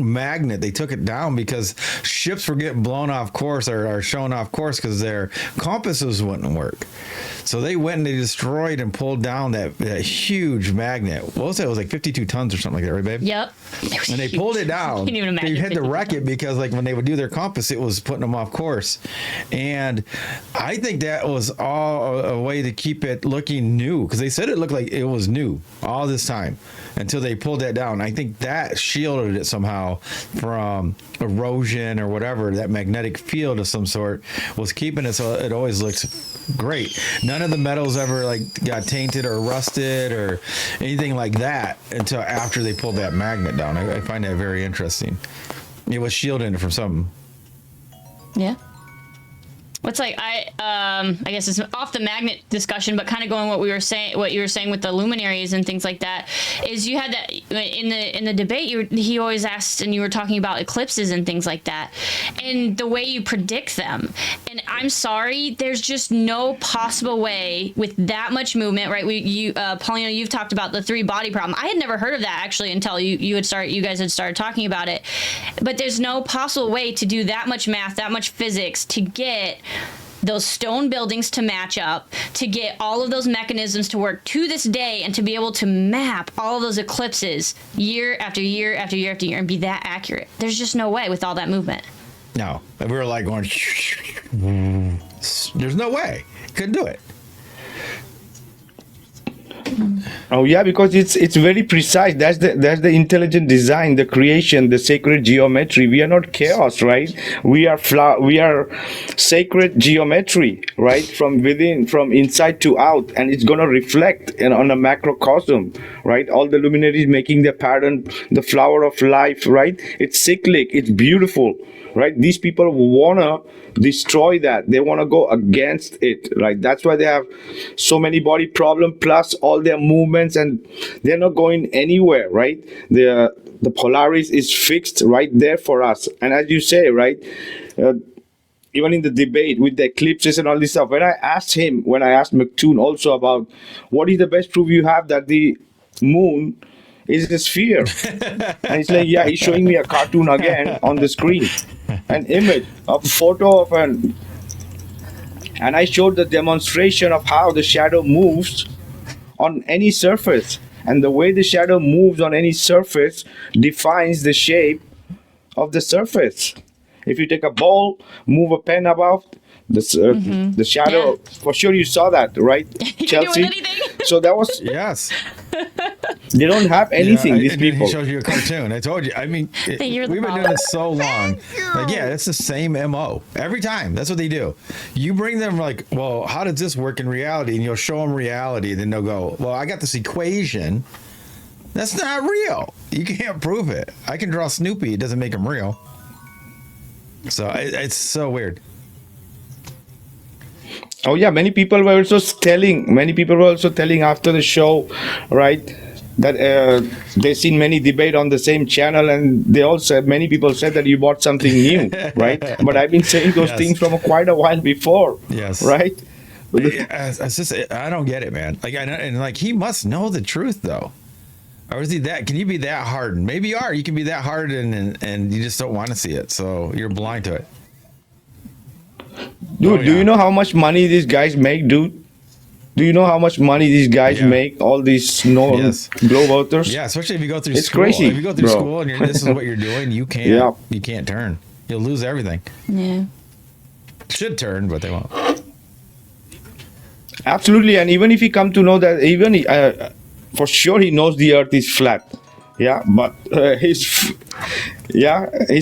magnet, they took it down because ships were getting blown off course or shown off course because their compasses wouldn't work. So they went and they destroyed and pulled down that huge magnet. What was it? It was like 52 tons or something like that, right, babe? Yep. And they pulled it down. I can't even imagine. They had to wreck it because, like, when they would do their compass, it was putting them off course. And I think that was all a way to keep it looking new, because they said it looked like it was new all this time until they pulled that down. I think that shielded it somehow from erosion or whatever. That magnetic field of some sort was keeping it so it always looks great. None of the metals ever got tainted or rusted or anything like that until after they pulled that magnet down. I find that very interesting. It was shielding it from something. Yeah. What's I guess it's off the magnet discussion, but kind of going what you were saying with the luminaries and things like that, is you had that in the debate. He always asked, and you were talking about eclipses and things like that, and the way you predict them. And I'm sorry, there's just no possible way with that much movement, right? Paulino, you've talked about the 3-body problem. I had never heard of that actually until you guys had started talking about it. But there's no possible way to do that much math, that much physics to get those stone buildings to match up, to get all of those mechanisms to work to this day, and to be able to map all of those eclipses year after year after year after year and be that accurate. There's just no way with all that movement. No, we were like going. There's no way. Couldn't do it. Oh yeah, because it's very precise. That's the intelligent design, the creation, the sacred geometry. We are not chaos, right? We are sacred geometry, right? From within, from inside to out, and it's gonna reflect on a macrocosm, right? All the luminaries making their pattern, the flower of life, right? It's cyclic, it's beautiful, right? These people wanna destroy that. They want to go against it, right? That's why they have so many body problem plus all their movements, and they're not going anywhere, right? The Polaris is fixed right there for us. And as you say, right, even in the debate with the eclipses and all this stuff, when I asked McToon also about what is the best proof you have that the moon is a sphere, and he's like, yeah, he's showing me a cartoon again on the screen, an image, a photo of and I showed the demonstration of how the shadow moves on any surface, and the way the shadow moves on any surface defines the shape of the surface. If you take a ball, move a pen above the shadow, for sure you saw that, right, Chelsea? So that was Yes. They don't have anything. These and then people. He shows you a cartoon. I told you. I mean, we've You're the been ball. doing this so long. Like, yeah, it's the same MO every time. That's what they do. You bring them like, well, how does this work in reality? And you'll show them reality. Then they'll go, well, I got this equation. That's not real. You can't prove it. I can draw Snoopy. It doesn't make him real. So it's so weird. Oh yeah, many people were also telling after the show, right, that they've seen many debate on the same channel, and they all said, many people said that you bought something new, right? But I've been saying those things from quite a while before, right? It's just, I don't get it, man. Like, and like, he must know the truth though. Or is he that? Can you be that hardened? Maybe you are. You can be that hardened, and you just don't want to see it, so you're blind to it. Dude, do you know how much money these guys make, dude? Do you know how much money these guys make? All these globe earthers. Yeah, especially if you go through it's school. crazy, If you go through bro. school and this is what you're doing, you can't turn. You'll lose everything. Yeah. Should turn, but they won't. Absolutely, and even if he come to know that, for sure he knows the earth is flat. Yeah, but his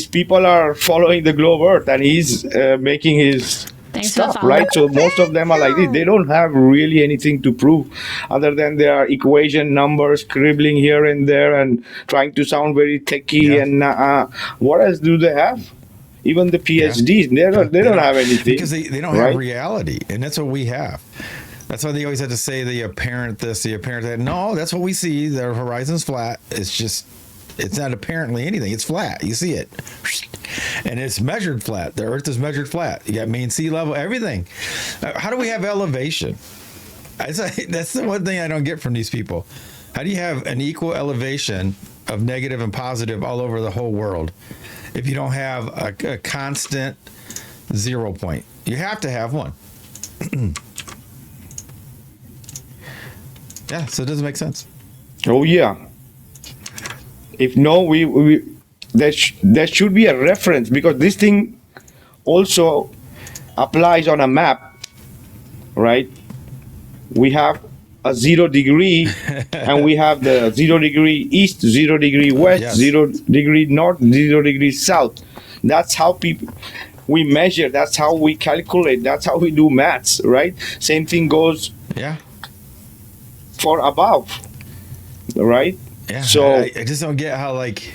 people are following the globe earth, and he's making his stuff, right? So most of them are like this. They don't have really anything to prove other than their equation numbers, scribbling here and there, and trying to sound very techie. And what else do they have? Even the PhDs, they don't have anything. Because they don't have reality, and that's what we have. That's why they always have to say the apparent this, the apparent that. No, that's what we see. The horizon's flat. It's not apparently anything. It's flat. You see it. And it's measured flat. The earth is measured flat. You got mean sea level, everything. How do we have elevation? That's the one thing I don't get from these people. How do you have an equal elevation of negative and positive all over the whole world if you don't have a constant 0 point? You have to have one. Yeah, so it doesn't make sense. Oh yeah. If no, there should be a reference, because this thing also applies on a map, right? We have a 0 degree, and we have the 0 degree east, 0 degree west, 0 degree north, 0 degree south. That's how we measure. That's how we calculate. That's how we do maths, right? Same thing goes. For above, right? Yeah. So I just don't get how, like,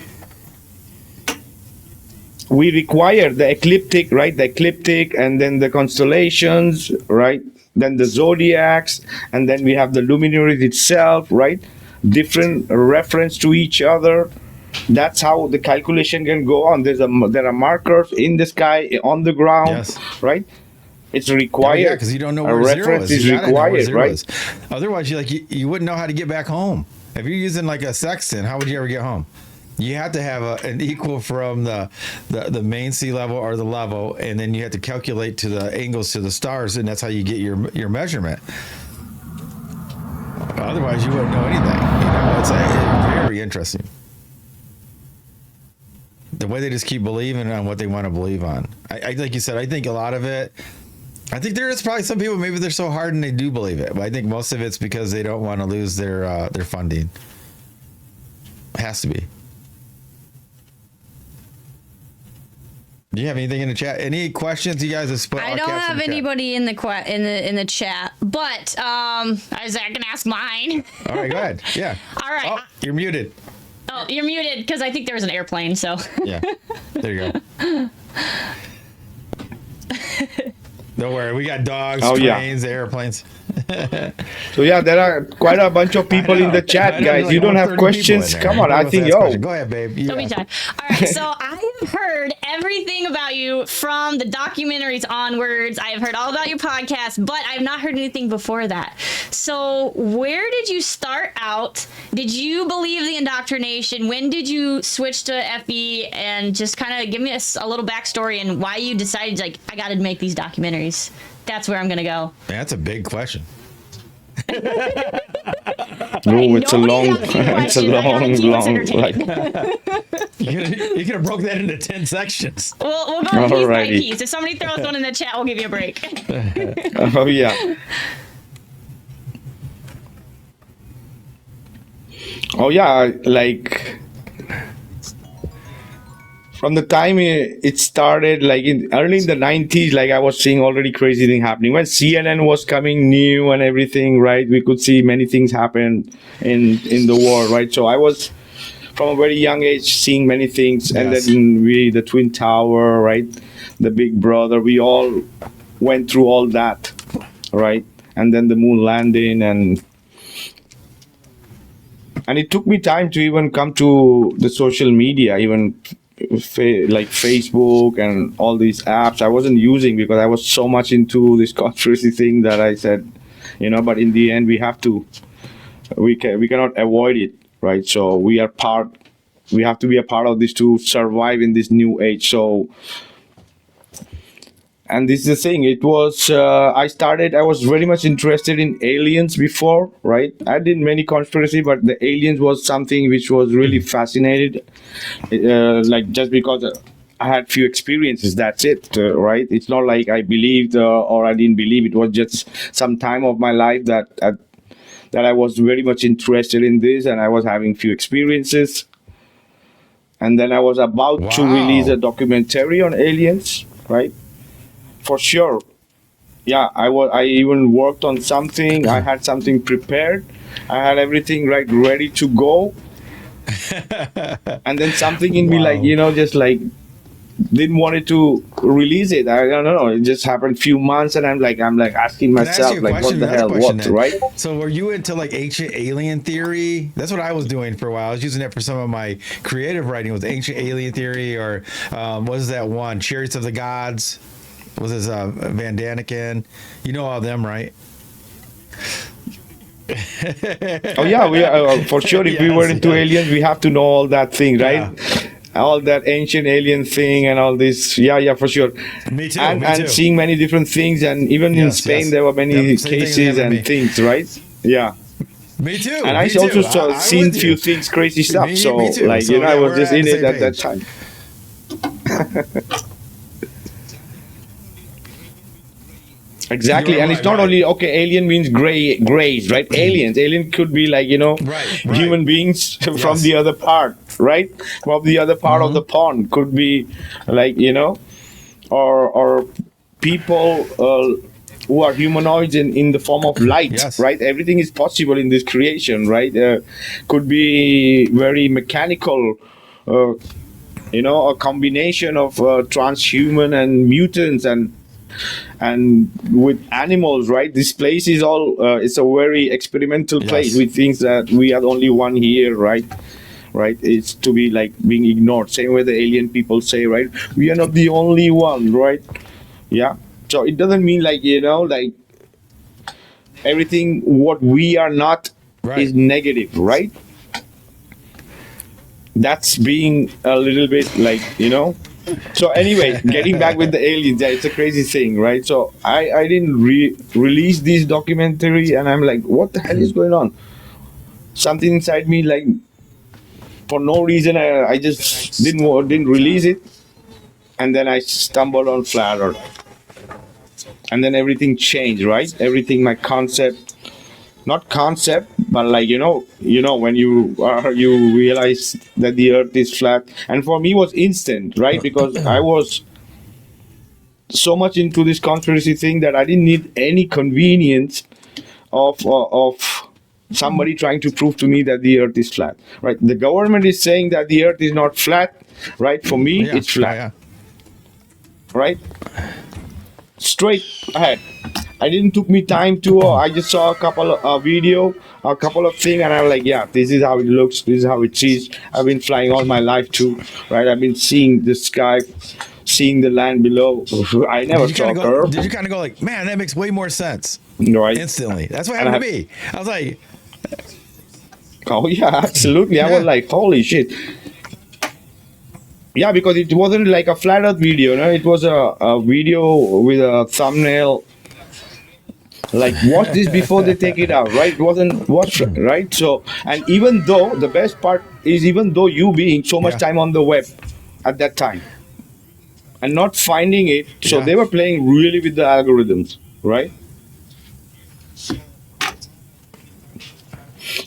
we require the ecliptic, right? The ecliptic, and then the constellations, right? Then the zodiacs, and then we have the luminaries itself, right? Different reference to each other. That's how the calculation can go on. There are markers in the sky, on the ground, right? It's required. because you don't know where zero is. You gotta know where zero is. Otherwise, you wouldn't know how to get back home. If you're using like a sextant, how would you ever get home? You have to have an equal from the main sea level or the level, and then you have to calculate to the angles to the stars, and that's how you get your measurement. Otherwise, you wouldn't know anything. It's very interesting. The way they just keep believing on what they want to believe on. I like you said, I think a lot of it. I think there is probably some people, maybe they're so hard and they do believe it, but I think most of it's because they don't want to lose their funding. It has to be. Do you have anything in the chat? Any questions? You guys have split. I don't have anybody in the in the chat, but I can ask mine. All right, go ahead. Yeah. All right. Oh, you're muted. Oh, you're muted because I think there was an airplane. So. Yeah. There you go. Don't worry, we got dogs, trains, airplanes. So yeah, there are quite a bunch of people in the chat, guys. Like you don't have questions? Come on, I think Go ahead, babe. Don't be shy. All right, so I have heard everything about you from the documentaries onwards. I have heard all about your podcast, but I have not heard anything before that. So where did you start out? Did you believe the indoctrination? When did you switch to FE? And just kind of give me a little backstory and why you decided, like, I got to make these documentaries. That's where I'm going to go. That's a big question. It's a long, like. You could have broke that into 10 sections. We'll go piece by piece. If somebody throws one in the chat, we'll give you a break. Oh, yeah. Oh, yeah, like... From the time it started, like early in the 90s, like I was seeing already crazy thing happening. When CNN was coming new and everything, right? We could see many things happen in the world, right? So I was, from a very young age, seeing many things. Yes. And then the Twin Tower, right? The Big Brother, we all went through all that, right? And then the moon landing and it took me time to even come to the social media, even like Facebook and all these apps I wasn't using because I was so much into this conspiracy thing that I said, but in the end we have to, we cannot avoid it, right? So we have to be a part of this to survive in this new age. So, and this is the thing, it was, I was very much interested in aliens before, right? I did many conspiracy, but the aliens was something which was really fascinated, like just because I had few experiences, that's it, right? It's not like I believed or I didn't believe. It was just some time of my life that I was very much interested in this, and I was having few experiences. And then I was about to release a documentary on aliens, right? For sure. Yeah, I even worked on something. I had something prepared. I had everything ready to go. And then something in me, like, just like didn't want it to release it. I don't know. It just happened few months, and I'm like asking myself, like, what the hell, what, then. Right? So were you into like ancient alien theory? That's what I was doing for a while. I was using it for some of my creative writing, was ancient alien theory, or what was that one? Chariots of the Gods. Was this Van Daniken? You know all them, right? Oh yeah, we for sure. If we were into aliens, we have to know all that thing, right? Yeah. All that ancient alien thing and all this. Yeah, for sure. Me too. And seeing many different things, and even in Spain there were many cases and things, right? Yeah. Me too. And I also seen few things, crazy stuff. Me too. Like, I was just in it at that time. Exactly, and it's not only alien means grays, right? Alien could be like human beings from the other part, right? From the other part of the pond, could be like or people who are humanoids in the form of light, right? Everything is possible in this creation, right? Could be very mechanical. A combination of transhuman and mutants and with animals, right? This place is all it's a very experimental place with things that we are the only one here, right? It's to be like being ignored, same way the alien people say, right? We are not the only one, right? Yeah, so it doesn't mean like like everything what we are not is negative, right? that's being a little bit like, So anyway, getting back with the aliens, yeah, it's a crazy thing, right? So I didn't release this documentary, and I'm like, what the hell is going on? Something inside me, like, for no reason, I just didn't release it, and then I stumbled on Flat Earth, and then everything changed, right? Everything, my concept, not concept, but like when you realize that the Earth is flat, and for me it was instant, right? Because I was so much into this conspiracy thing that I didn't need any convenience of somebody trying to prove to me that the Earth is flat, right? The government is saying that the Earth is not flat, right? For me, it's flat, right? Straight ahead. I didn't took me time to. I just saw a couple of video, a couple of things, and I'm like, yeah, this is how it looks. This is how it is. I've been flying all my life too, right? I've been seeing the sky, seeing the land below. I never saw Earth. Did you kind of go like, man, that makes way more sense? Right. Instantly. That's what happened to me. I was like, oh yeah, absolutely. I was like, holy shit. Yeah, because it wasn't like a flat Earth video, no? It was a video with a thumbnail. Like, watch this before they take it out, right? It wasn't watch, right? So, and even though the best part is, even though you being so much time on the web at that time and not finding it, so they were playing really with the algorithms, right?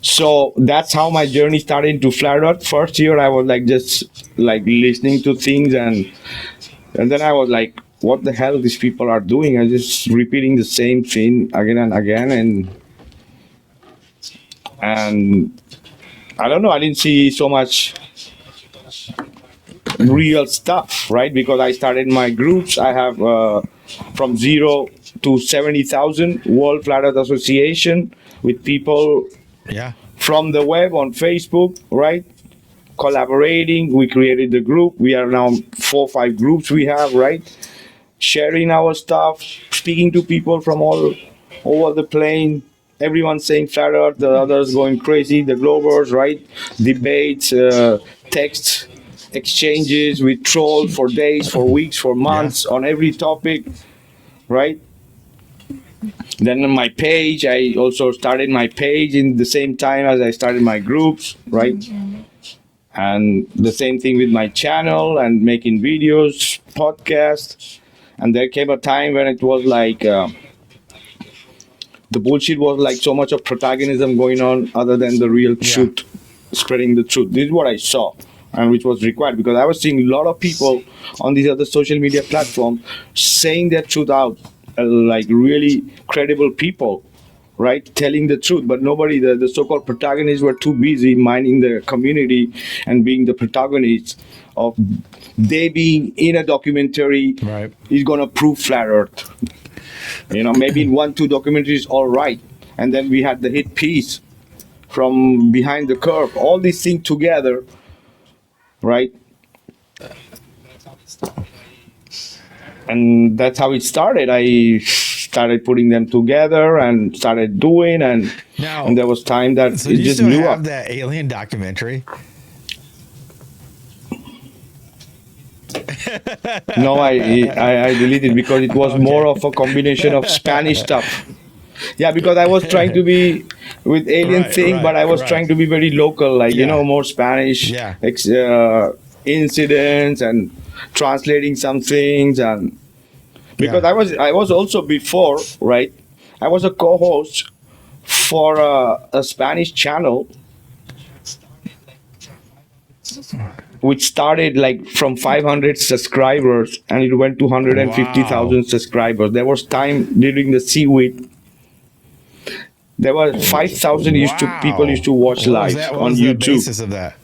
So that's how my journey started into Flat Earth. First year I was like just like listening to things, and then I was like, what the hell these people are doing? I'm just repeating the same thing again and again, and I don't know, I didn't see so much real stuff, right? Because I started my groups. I have from 0 to 70,000 World Flat Earth Association with people from the web on Facebook, right? Collaborating. We created the group. We are now 4 or 5 groups we have, right? Sharing our stuff, speaking to people from all over the plane. Everyone saying Flat Earth, the others going crazy, the Globers, right? Debates, texts, exchanges with trolls for days, for weeks, for months on every topic, right? Then on my page, I also started my page in the same time as I started my groups, right? And the same thing with my channel and making videos, podcasts. And there came a time when it was like, the bullshit was like so much of protagonism going on other than the real truth, spreading the truth. This is what I saw, and which was required, because I was seeing a lot of people on these other social media platforms saying their truth out, like really credible people, right? Telling the truth, but nobody, the so-called protagonists were too busy minding the community and being the protagonists of they being in a documentary is going to prove Flat Earth. Maybe in 1-2 documentaries, all right. And then we had the hit piece from Behind the Curve, all these things together, right? And that's how it started. I started putting them together and started doing, and there was time that so it you just still blew have up. that alien documentary? No, I deleted because it was more of a combination of Spanish stuff. Yeah, because I was trying to be with alien thing, but I was trying to be very local, like more Spanish incidents and translating some things, and because I was also before, right? I was a co-host for a Spanish channel which started like from 500 subscribers and it went to 150,000 subscribers. There was time during the seaweed. There were 5,000 people used to watch live on YouTube. The basis of that?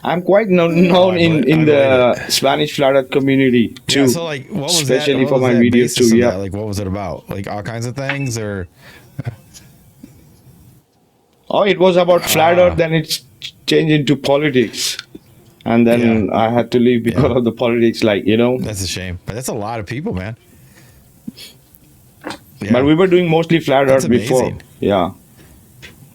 I'm quite known in the Spanish Flat Earth community too. Yeah, so like, what was especially that, for my videos too. Yeah, like what was it about? Like all kinds of things, or? Oh, it was about Flat Earth. Then it's changed into politics, and then I had to leave because of the politics. Like that's a shame, but that's a lot of people, man. But we were doing mostly Flat Earth before. Yeah.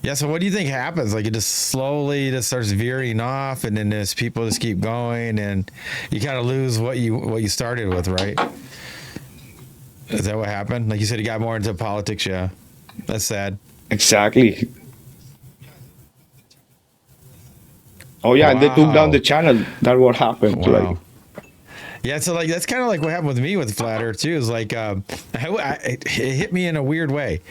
Yeah, so what do you think happens? Like it just slowly just starts veering off, and then there's people just keep going, and you kind of lose what you started with, right? Is that what happened? Like you said, you got more into politics. Yeah, that's sad. Exactly. Oh yeah, and they took down the channel. That's what happened. Wow. Like, Yeah, so like that's kind of like what happened with me with Flat Earth too. Is like it hit me in a weird way.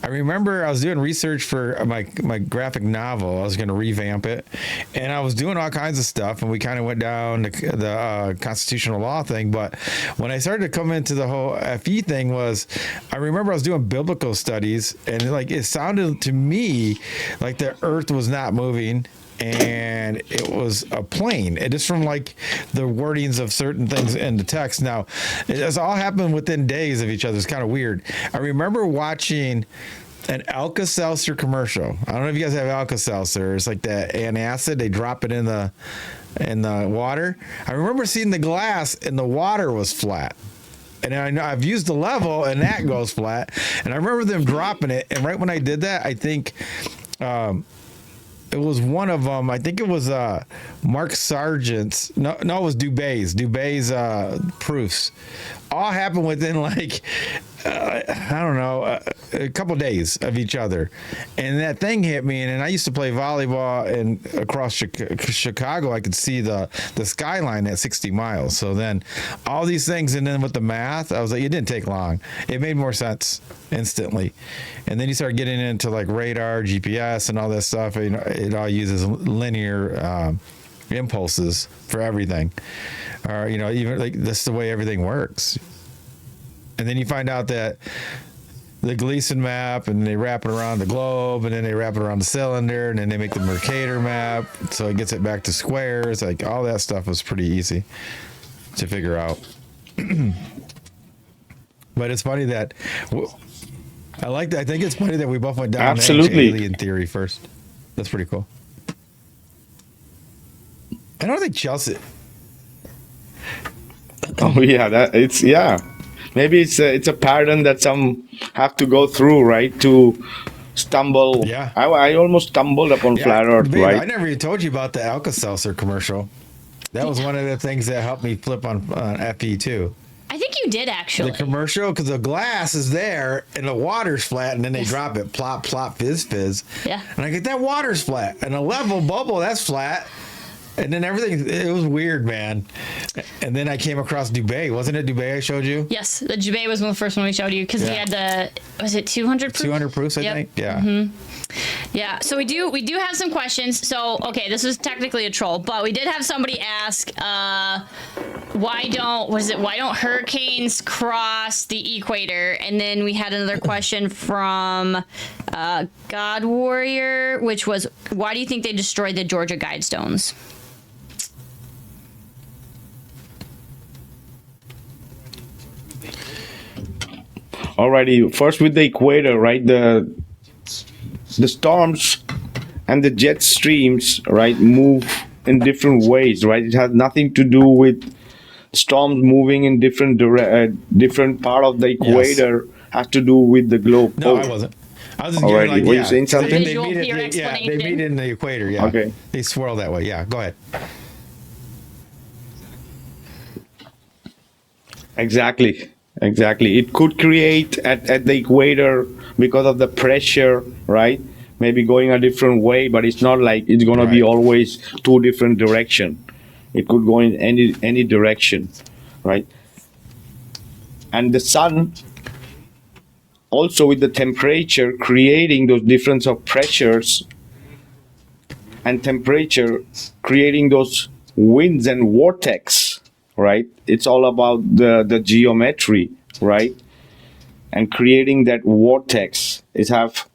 I remember I was doing research for my graphic novel. I was going to revamp it, and I was doing all kinds of stuff. And we kind of went down the constitutional law thing. But when I started to come into the whole FE thing, I remember I was doing biblical studies, and like it sounded to me like the Earth was not moving. And it was a plane. It is from like the wordings of certain things in the text. Now, it has all happened within days of each other. It's kind of weird. I remember watching an Alka-Seltzer commercial. I don't know if you guys have Alka-Seltzer. It's like that antacid. They drop it in the water. I remember seeing the glass and the water was flat. And I know I've used the level and that goes flat. And I remember them dropping it. And right when I did that, I think it was one of them. I think it was Mark Sargent's. No, it was Dubé's proofs. All happened within like I don't know a couple days of each other, and that thing hit me. And I used to play volleyball, and across Chicago, I could see the skyline at 60 miles. So then all these things, and then with the math, I was like, it didn't take long. It made more sense instantly. And then you start getting into like radar, GPS, and all that stuff. You know, it all uses linear impulses for everything, or you know, even like that's the way everything works. And then you find out that the Gleason map, and they wrap it around the globe, and then they wrap it around the cylinder, and then they make the Mercator map, so it gets it back to squares. Like all that stuff was pretty easy to figure out. But it's funny that I think it's funny that we both went down absolutely the alien theory first. That's pretty cool. I don't think Chelsey. oh yeah, maybe it's a pattern that some have to go through, right, to stumble. Yeah, I almost stumbled upon Flat Earth, babe, right? I never even told you about the Alka-Seltzer commercial. That was one of the things that helped me flip on FE too. I think you did actually. The commercial, because the glass is there and the water's flat, and then they drop it, plop, plop, fizz, fizz. Yeah. And I get that water's flat, and a level bubble, that's flat. And then everything, it was weird, man. And then I came across Dubé. Wasn't it Dubé I showed you? Yes, the Dubé was one of the first one we showed you because he had was it 200 proofs? 200 proofs, I think. Yeah. Mm-hmm. Yeah. So we do have some questions. So okay, this is technically a troll, but we did have somebody ask, why don't hurricanes cross the equator? And then we had another question from God Warrior, which was, why do you think they destroyed the Georgia Guidestones? Alrighty, first with the equator, right? The storms and the jet streams, right, move in different ways, right? It has nothing to do with storms moving in different part of the equator. Has to do with the globe. No, I wasn't. I was just Alrighty, like, were you saying something? They meet in the equator. Yeah. Okay. They swirl that way. Yeah. Go ahead. Exactly. It could create at the equator because of the pressure, right? Maybe going a different way, but it's not like it's gonna be always two different direction. It could go in any direction, right? And the sun, also with the temperature, creating those difference of pressures and temperature, creating those winds and vortex, right? It's all about the geometry, right? And creating that vortex is have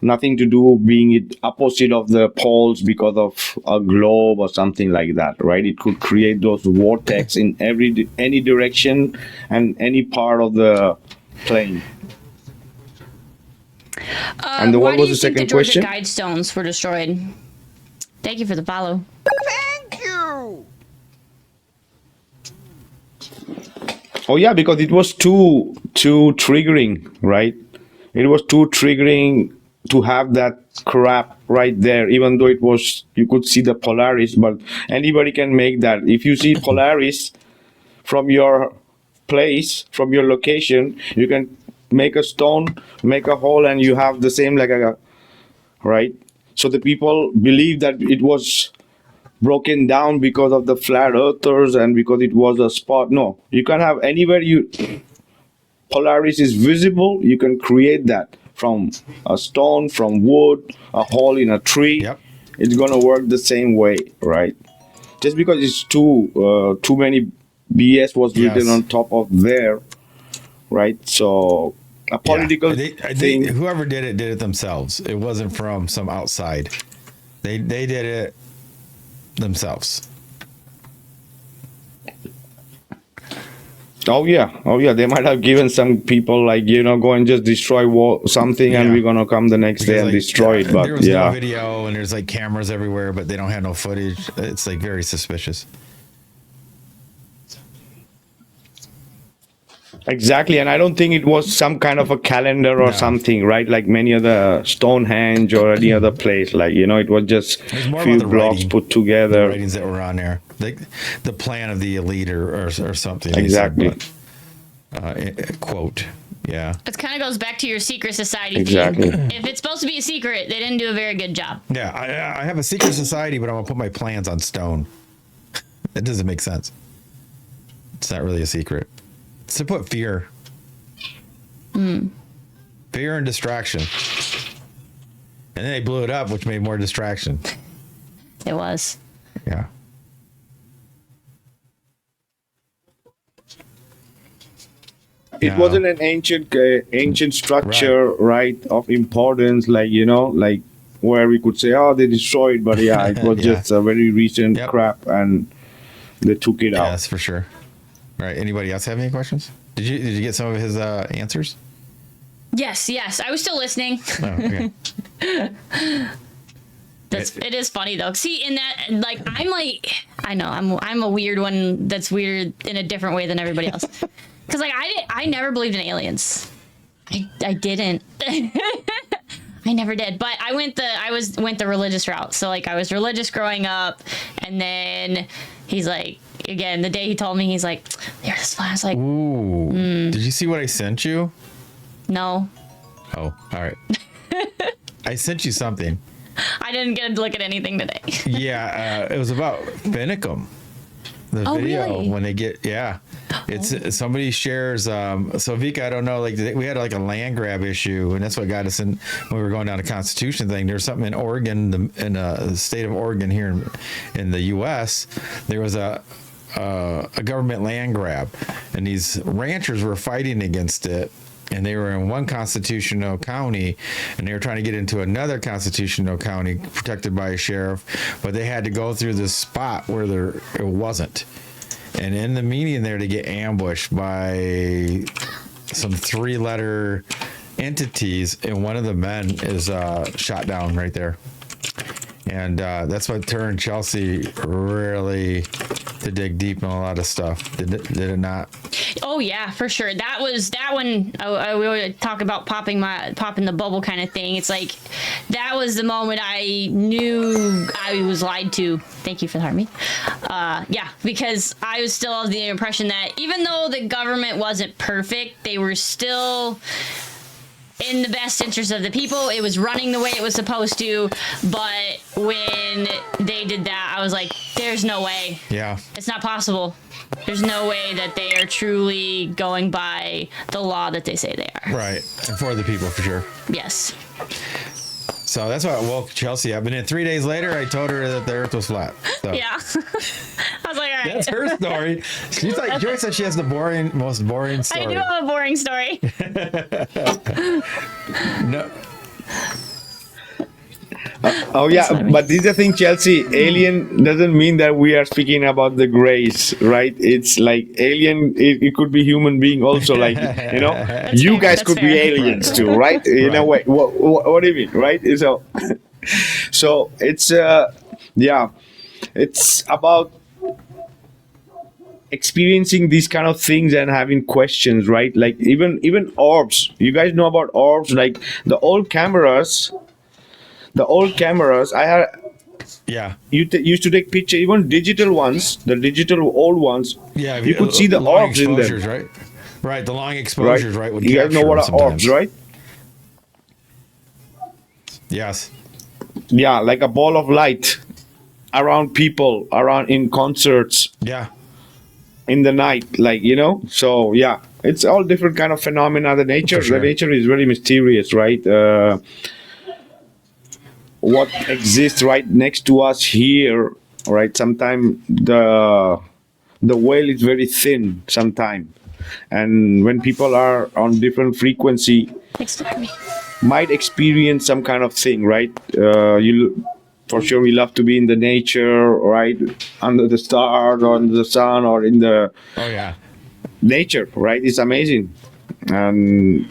nothing to do being it opposite of the poles because of a globe or something like that, right? It could create those vortex in any direction and any part of the plane. And what was the second question? Why do you think the Georgia Guidestones were destroyed? Thank you for the follow. Thank you! Oh yeah, because it was too triggering, right? It was too triggering to have that crap right there, even though it was, you could see the Polaris, but anybody can make that. If you see Polaris from your place, from your location, you can make a stone, make a hole, and you have the same like a, right? So the people believe that it was broken down because of the flat earthers and because it was a spot. No, you can have anywhere you Polaris is visible, you can create that from a stone, from wood, a hole in a tree. Yep. It's gonna work the same way, right? Just because it's too many BS was written Yes. on top of there, right? So a political thing. Whoever did it themselves. It wasn't from some outside. They did it themselves. Oh yeah. They might have given some people like, go and just destroy something, and Yeah. we're gonna come the next day Because, and like, destroy it. But there was yeah, no video, and there's like cameras everywhere, but they don't have no footage. It's like very suspicious. exactly. And I don't think it was some kind of a calendar or No. something, right? Like many other Stonehenge or any other place. Like, it was just It's more few about the blocks writing. put The together. writings that were on there, like the plan of the elite or something. they said, Exactly. but, quote. Yeah. It kind of goes back to your secret society Exactly. thing. If it's supposed to be a secret, they didn't do a very good job. Yeah. I have a secret society, but I'm gonna put my plans on stone. That doesn't make sense. It's not really a secret. It's to put fear. Fear and distraction. And then they blew it up, which made more distraction. It was. Yeah. It No. wasn't an ancient structure, right, of importance, like, like where we could say, oh, they destroyed, but yeah, it was Yeah. just a very recent Yep. crap, and they took it out. Yes, for sure. All right. Anybody else have any questions? Did you get some of his answers? Yes. I was still listening. Oh, okay. It is funny though. See, in that, like, I know I'm a weird one. That's weird in a different way than everybody else. Because like I never believed in aliens. I didn't. I never did. But I went the religious route. So like I was religious growing up, and then he's like, again, the day he told me, he's like, there's this flash. I was like, Ooh. Did you see what I sent you? no, Oh, all right. I sent you something. I didn't get to look at anything today. Yeah, it was about Finicum. The Oh, video really? when they get it's somebody shares. So Vikka, I don't know. Like we had like a land grab issue, and that's what got us in when we were going down the Constitution thing. There's something in Oregon, in the state of Oregon here in the U.S. There was a government land grab, and these ranchers were fighting against it. And they were in one constitutional county, and they were trying to get into another constitutional county protected by a sheriff, but they had to go through this spot where it wasn't. And in the meeting there, they get ambushed by some 3-letter entities, and one of the men is shot down right there. And that's what turned Chelsey really to dig deep in a lot of stuff. Did it not? Oh yeah, for sure. That one. We always talk about popping the bubble kind of thing. It's like that was the moment I knew I was lied to. Thank you for hearing me. Yeah, because I was still of the impression that even though the government wasn't perfect, they were still in the best interest of the people. It was running the way it was supposed to. But when they did that, I was like, there's no way. Yeah. It's not possible. There's no way that they are truly going by the law that they say they are. Right. And for the people, for sure. Yes. So that's why I woke Chelsey up. And then 3 days later, I told her that the earth was flat. So Yeah. I was like, all right. that's her story. She's like, Joy said she has the most boring story. I do have a boring story. No. Oh yeah, but this is the thing, Chelsey. Alien doesn't mean that we are speaking about the grace, right? It's like alien. It could be human being also. Like you fair, guys that's could be fair. aliens too, right? In a way. What do you mean, right? So it's yeah, it's about experiencing these kind of things and having questions, right? Like even orbs. You guys know about orbs? Like the old cameras. I had Yeah. used to take picture, even digital ones, the digital old ones. Yeah. You could see the long orbs in exposures, them, right? Right. The long right? exposures, right? Would You guys know capture what them are sometimes. orbs, right? Yes. Yeah, like a ball of light around people, around in concerts, Yeah. in the night, like, you know. So yeah, it's all different kind of phenomena. The nature, sure. the nature is very mysterious, right? What exists right next to us here, right? Sometimes the veil is very thin sometimes, and when people are on different frequency, Thanks for having me. might experience some kind of thing, right? You for sure we love to be in the nature, right? Under the stars, or under the sun, or in the Oh yeah. nature, right? It's amazing, and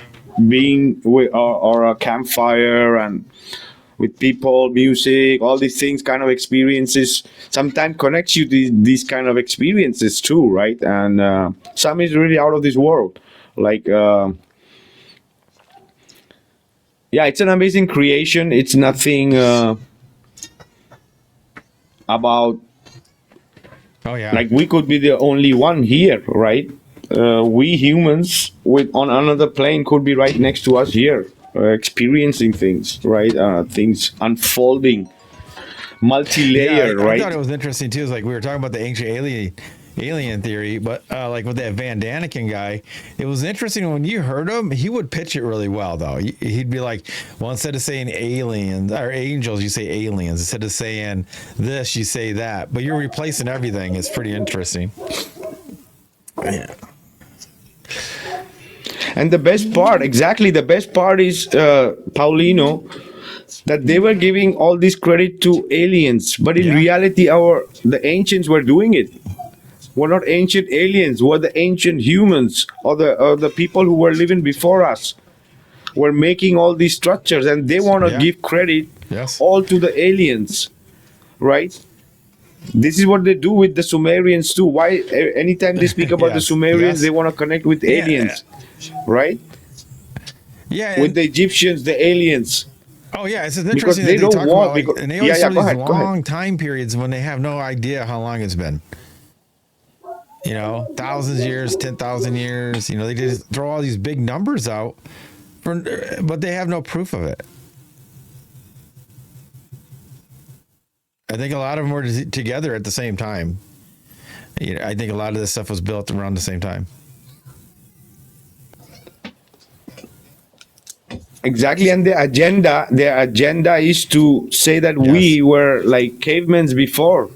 being with or a campfire and with people, music, all these things, kind of experiences, sometimes connects you to these kind of experiences too, right? And some is really out of this world, like. Yeah, it's an amazing creation. It's nothing about, Oh yeah. like, we could be the only one here, right? We humans with on another plane could be right next to us here, experiencing things, right? Things unfolding, multi-layer, I right? thought it was interesting too. Is like we were talking about the ancient alien theory, but like with that Van Daniken guy, it was interesting when you heard him. He would pitch it really well, though. He'd be like, well, instead of saying aliens or angels, you say aliens. Instead of saying this, you say that. But you're replacing everything. It's pretty interesting. Yeah. And the best part, exactly, the best part is Paulino, that they were giving all this credit to aliens, but in Yeah. reality, the ancients were doing it. Were not ancient aliens, were the ancient humans, or the people who were living before us, were making all these structures, and they want to Yeah. give credit Yes. all to the aliens, right? This is what they do with the Sumerians too. Why anytime they speak about the Yes, Sumerians, yes. they want to connect with aliens, right? Yeah. With the Egyptians, the aliens. Oh yeah, it's Because interesting they that they don't talk want- about like, because- and they always yeah, show go these ahead, go ahead. long time periods when they have no idea how long it's been. You know, thousands of years, 10,000 years. You know, they just throw all these big numbers out, but they have no proof of it. I think a lot of them were together at the same time. You know, I think a lot of this stuff was built around the same time. Exactly, and their agenda is to say that Yes. we were like cavemen before,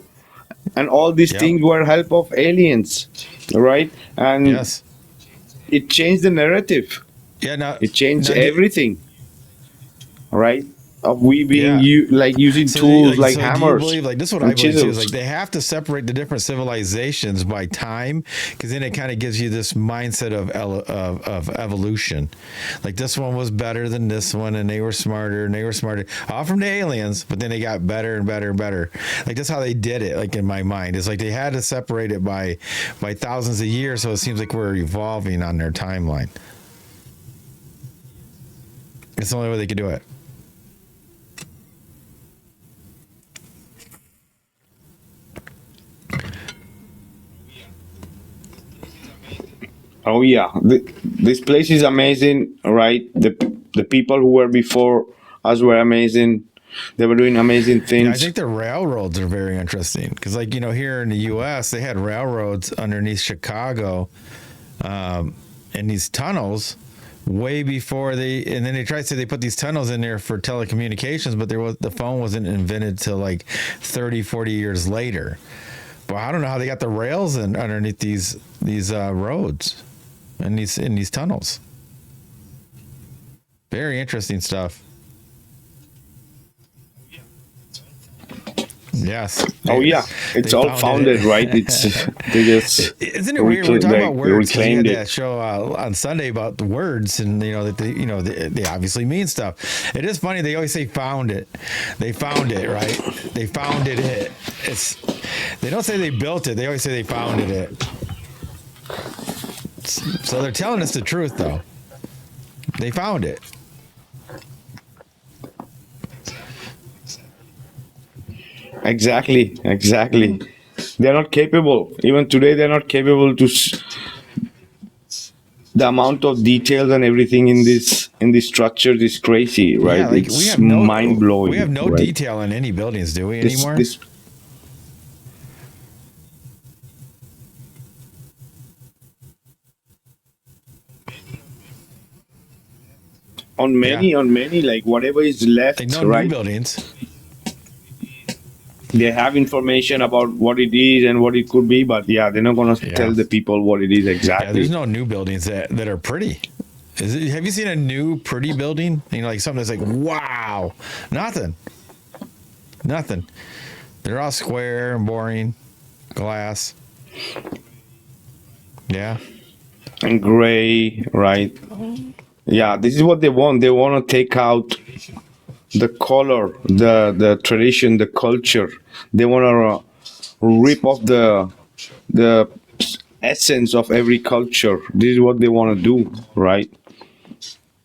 and all these Yep. things were help of aliens, right? And Yes. it changed the narrative. Yeah. No. It changed no, everything, right? Of we being Yeah. like using So, tools like so do you hammers. believe, like this is what and I believe too, is chisels. like they have to separate the different civilizations by time, because then it kind of gives you this mindset of evolution. Like this one was better than this one, and they were smarter, and they were smarter, all from the aliens. But then they got better and better and better. Like that's how they did it. Like in my mind, it's like they had to separate it by thousands of years, so it seems like we're evolving on their timeline. It's the only way they could do it. Oh yeah, this place is amazing, right? The people who were before us were amazing. They were doing amazing Yeah, things. I think the railroads are very interesting because, like, you know, here in the U.S., they had railroads underneath Chicago and these tunnels way before and then they tried to say they put these tunnels in there for telecommunications, but the phone wasn't invented till like 30, 40 years later. Well, I don't know how they got the rails in underneath these roads and in these tunnels. Very interesting stuff. Yes. Oh yeah, it's They all founded founded, it. right? It's they just Isn't it weird? We're talking about words. 'Cause we reclaimed had it. that show on Sunday about the words, and you know that they obviously mean stuff. It is funny. They always say "found it." They found it, right? They founded it. They don't say they built it. They always say they founded it. So they're telling us the truth, though. They found it. Exactly. They're not capable. Even today, they're not capable to. The amount of details and everything in this structure is crazy, right? Yeah, like It's mind blowing. We have no right? detail in any buildings, do we, anymore? On many, like whatever is left, Like no right? new buildings. They have information about what it is and what it could be, but yeah, they're not gonna tell the people what it is Yeah, exactly. there's no new buildings that are pretty. Have you seen a new pretty building? You know, like something that's like, wow. Nothing. They're all square and boring. Glass. Yeah. And gray, right? Yeah, this is what they want. They want to take out the color, the tradition, the culture. They want to rip off the essence of every culture. This is what they want to do, right?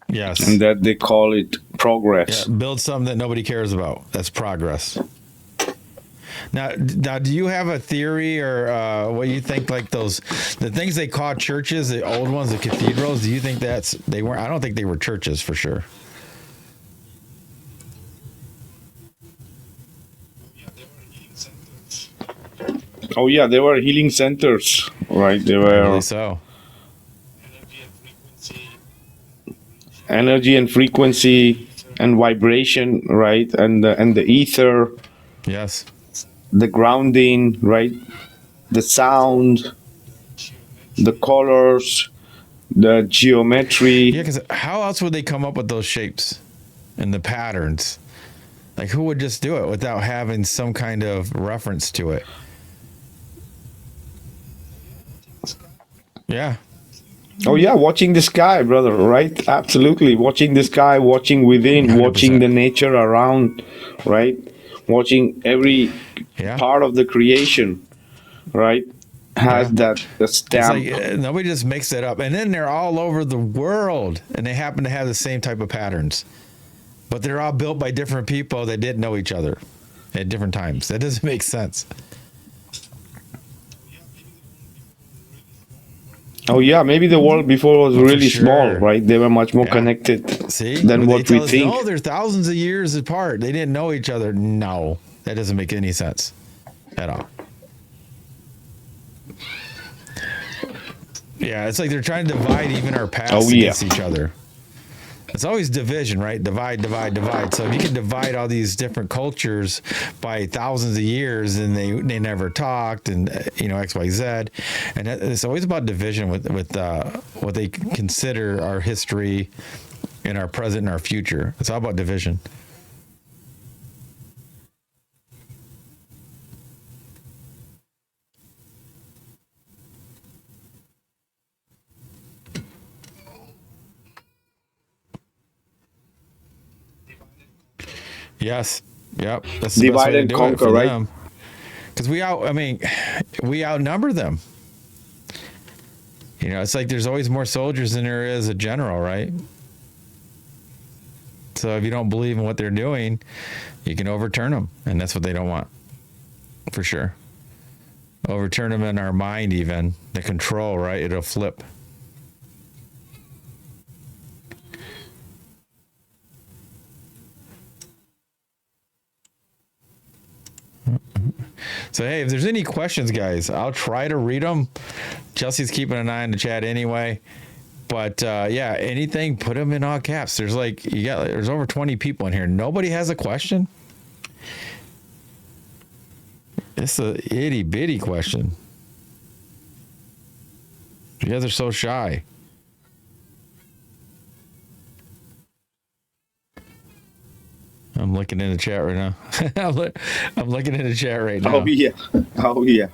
Yes. And that they call it progress. Yeah, build something that nobody cares about. That's progress. Now, do you have a theory or what you think? Like the things they call churches, the old ones, the cathedrals. Do you think they weren't? I don't think they were churches for sure. Oh yeah, they were healing centers, right? They were Really so. energy and frequency and vibration, right? And the ether, Yes. the grounding, right? The sound, the colors, the geometry. Yeah, because how else would they come up with those shapes and the patterns? Like, who would just do it without having some kind of reference to it? Yeah. Oh yeah, watching the sky, brother, right? Absolutely. Watching the sky, watching within, 100%. watching the nature around, right? Watching every part of the creation, right? Has that the stamp. It's like nobody just makes it up. And then they're all over the world and they happen to have the same type of patterns. But they're all built by different people that didn't know each other at different times. That doesn't make sense. Oh yeah, maybe the world before was really sure. small, right? They were much more connected See? than But what they we tell us, think. no, they're thousands of years apart. They didn't know each other. No, that doesn't make any sense at all. Yeah, it's like they're trying to divide even our past against each other. It's always division, right? Divide. So if you can divide all these different cultures by thousands of years and they never talked and, X, Y, Z. And it's always about division with what they consider our history and our present and our future. It's all about division. Yes. Yep. That's the Divide and conquer, right? Because we outnumber them. It's like there's always more soldiers than there is a general, right? So if you don't believe in what they're doing, you can overturn them. And that's what they don't want. For sure. Overturn them in our mind even. The control, right? It'll flip. So, hey, if there's any questions, guys, I'll try to read them. Chelsea's keeping an eye on the chat anyway. But, yeah, anything, put them in all caps. There's there's over 20 people in here. Nobody has a question? It's a itty bitty question. You guys are so shy. I'm looking in the chat right now. I'm looking in the chat right now. Oh yeah.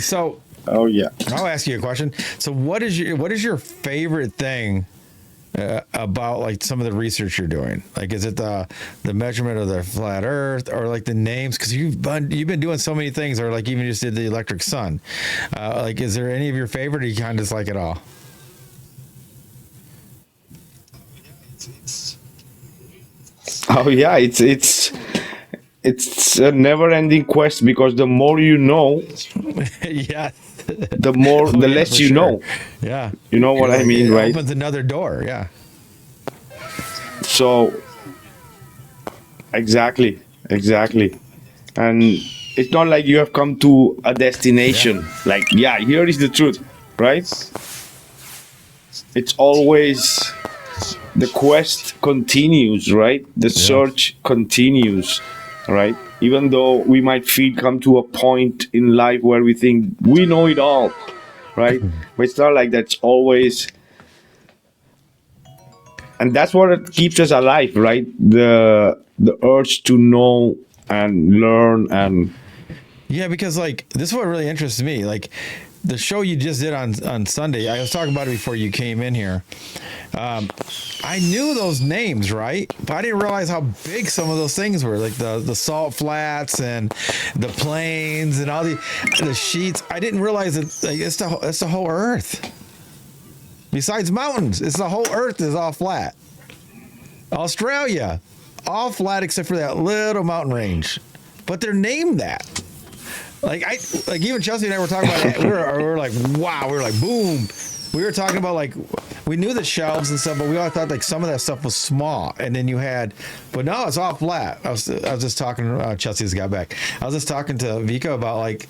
So. Oh yeah. I'll ask you a question. So, what is your favorite thing about like some of the research you're doing? Like, is it the measurement of the flat Earth, or like the names? Because you've been doing so many things, or like even just did the electric sun. Like, is there any of your favorite, or you kind of just like it all? Oh yeah, it's a never-ending quest because the more you know, Yeah. the more the Yeah, less for you sure. know. Yeah. You know what I mean, it right? opens another door. Yeah. So exactly, and it's not like you have come to a destination. Like, yeah, here is the truth, right? It's always the quest continues, right? The search continues, right? Even though we might come to a point in life where we think we know it all, right? But it's not like that's always, and that's what it keeps us alive, right? The urge to know and learn and Yeah, because like this is what really interests me. Like the show you just did on Sunday, I was talking about it before you came in here. I knew those names, right? But I didn't realize how big some of those things were, like the salt flats and the plains and all the sheets. I didn't realize that like, it's the whole Earth. Besides mountains, it's the whole Earth is all flat. Australia, all flat except for that little mountain range, but they're named that. Like even Chelsey and I were talking about it. We were like, wow. We were like, boom. We were talking about like we knew the shelves and stuff, but we all thought like some of that stuff was small. And then you had, but no, it's all flat. I was just talking. Chelsea just got back. I was just talking to Vikka about like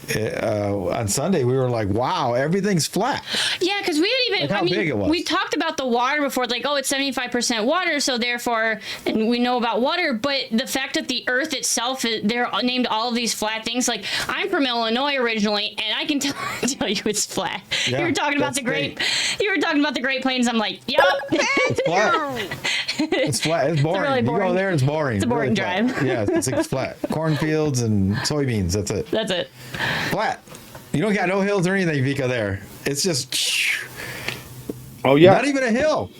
on Sunday. We were like, wow, everything's flat. Yeah, because we didn't even. Like how big it was. We talked about the water before, like, oh, it's 75% water, so therefore, and we know about water. But the fact that the Earth itself, they're named all of these flat things. Like, I'm from Illinois originally, and I can tell you it's flat. Yeah, you were talking about that's big. You were talking about the Great Plains. I'm like, yup. It's flat. It's flat. It's boring. really You boring- go there, it's boring. it's a boring flat. drive. Yeah, it's flat. Cornfields and soybeans. That's it. That's it. Flat. You don't got no hills or anything, Vikka. There, it's just oh yeah. not even a hill.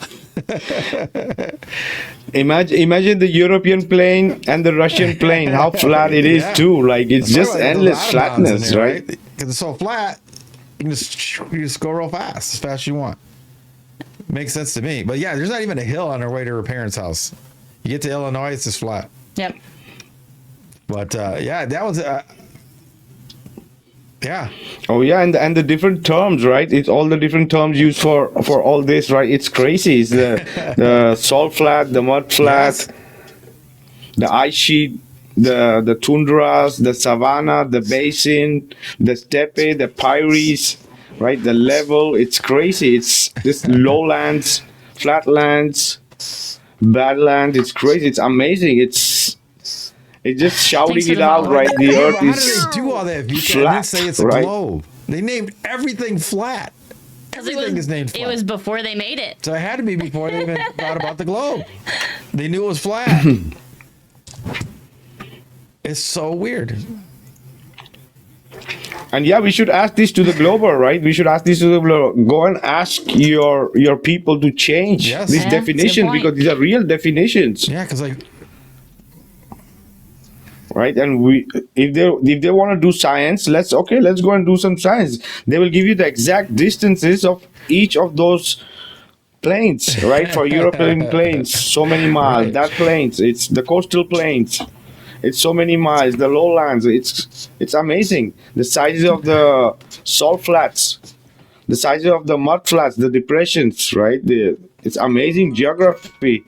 Imagine the European plain and the Russian plain, how flat it is Yeah. too. Like it's That's just why there's a endless lot of mountains in flatness, there, right? Because it's so flat, you just go real fast, as fast as you want. Makes sense to me. But yeah, there's not even a hill on our way to her parents' house. You get to Illinois, it's just flat. Yep. But yeah, that was yeah. Oh yeah, and the different terms, right? It's all the different terms used for all this, right? It's crazy. It's the salt flat, the mud flat, Yes. the ice sheet, the tundras, the savanna, the basin, the steppe, the pyrees, right? The level. It's crazy. It's this lowlands, flatlands, badlands. It's crazy. It's amazing. It's just shouting Thanks for it the out, follow. right? The Yeah, earth but how is. do they do all that, Vikka, and flat, then say it's a right? globe? They named everything flat. Everything is named flat. It was before they made it. So it had to be before they even thought about the globe. They knew it was flat. It's so weird. And yeah, we should ask this to the global, right? We should ask this to the global. Go and ask your people to change Yes. these Yeah, that's a good definitions point. because these are real definitions, Yeah, because like right? And if they want to do science, let's go and do some science. They will give you the exact distances of each of those plains, right? For European plains, so many miles. Right. That plains, it's the coastal plains. It's so many miles. The lowlands, it's amazing. The sizes of the salt flats, the sizes of the mud flats, the depressions, right? It's amazing geography.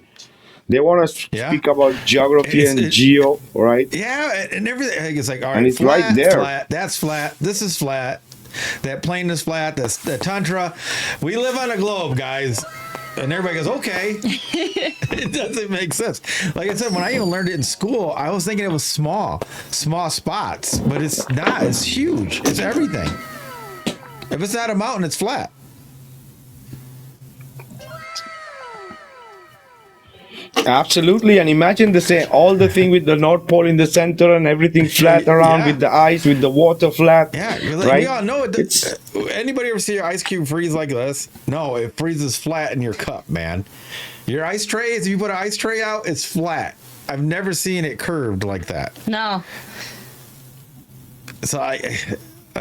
They want to Yeah. speak about geography It's- and it- geo, right? yeah, and everything. It's like all right, And it's flat, right there. Flat. That's flat. This is flat. That plane is flat. That's the tundra. We live on a globe, guys. And everybody goes, okay. It doesn't make sense. Like I said, when I even learned it in school, I was thinking it was small spots, but it's not. It's huge. It's everything. If it's not a mountain, it's flat. Absolutely. And imagine all the thing with the North Pole in the center and everything flat around Yeah. with the ice, with the water flat. Yeah, 'cause, like, right? we all know it. It's Anybody ever see your ice cube freeze like this? No, it freezes flat in your cup, man. Your ice trays, if you put an ice tray out, it's flat. I've never seen it curved like that. No. So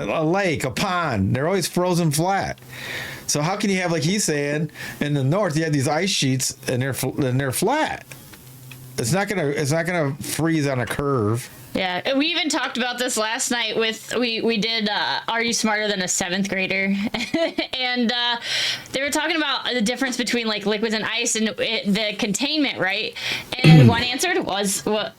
a lake, a pond. They're always frozen flat. So how can you have, like he's saying, in the north you have these ice sheets and they're flat? It's not gonna freeze on a curve. Yeah, we even talked about this last night with we did Are You Smarter Than a Seventh Grader? And they were talking about the difference between like liquids and ice and the containment, right? And one answered was what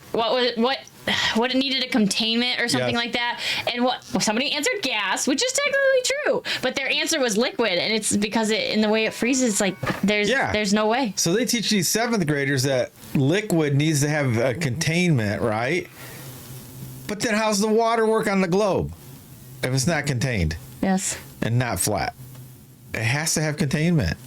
it needed a containment or something like that, and somebody answered gas, which is technically true, but their answer was liquid, and it's because in the way it freezes, like there's no way. So they teach these seventh graders that liquid needs to have a containment, right? But then how's the water work on the globe if it's not contained? Yes. And not flat? It has to have containment.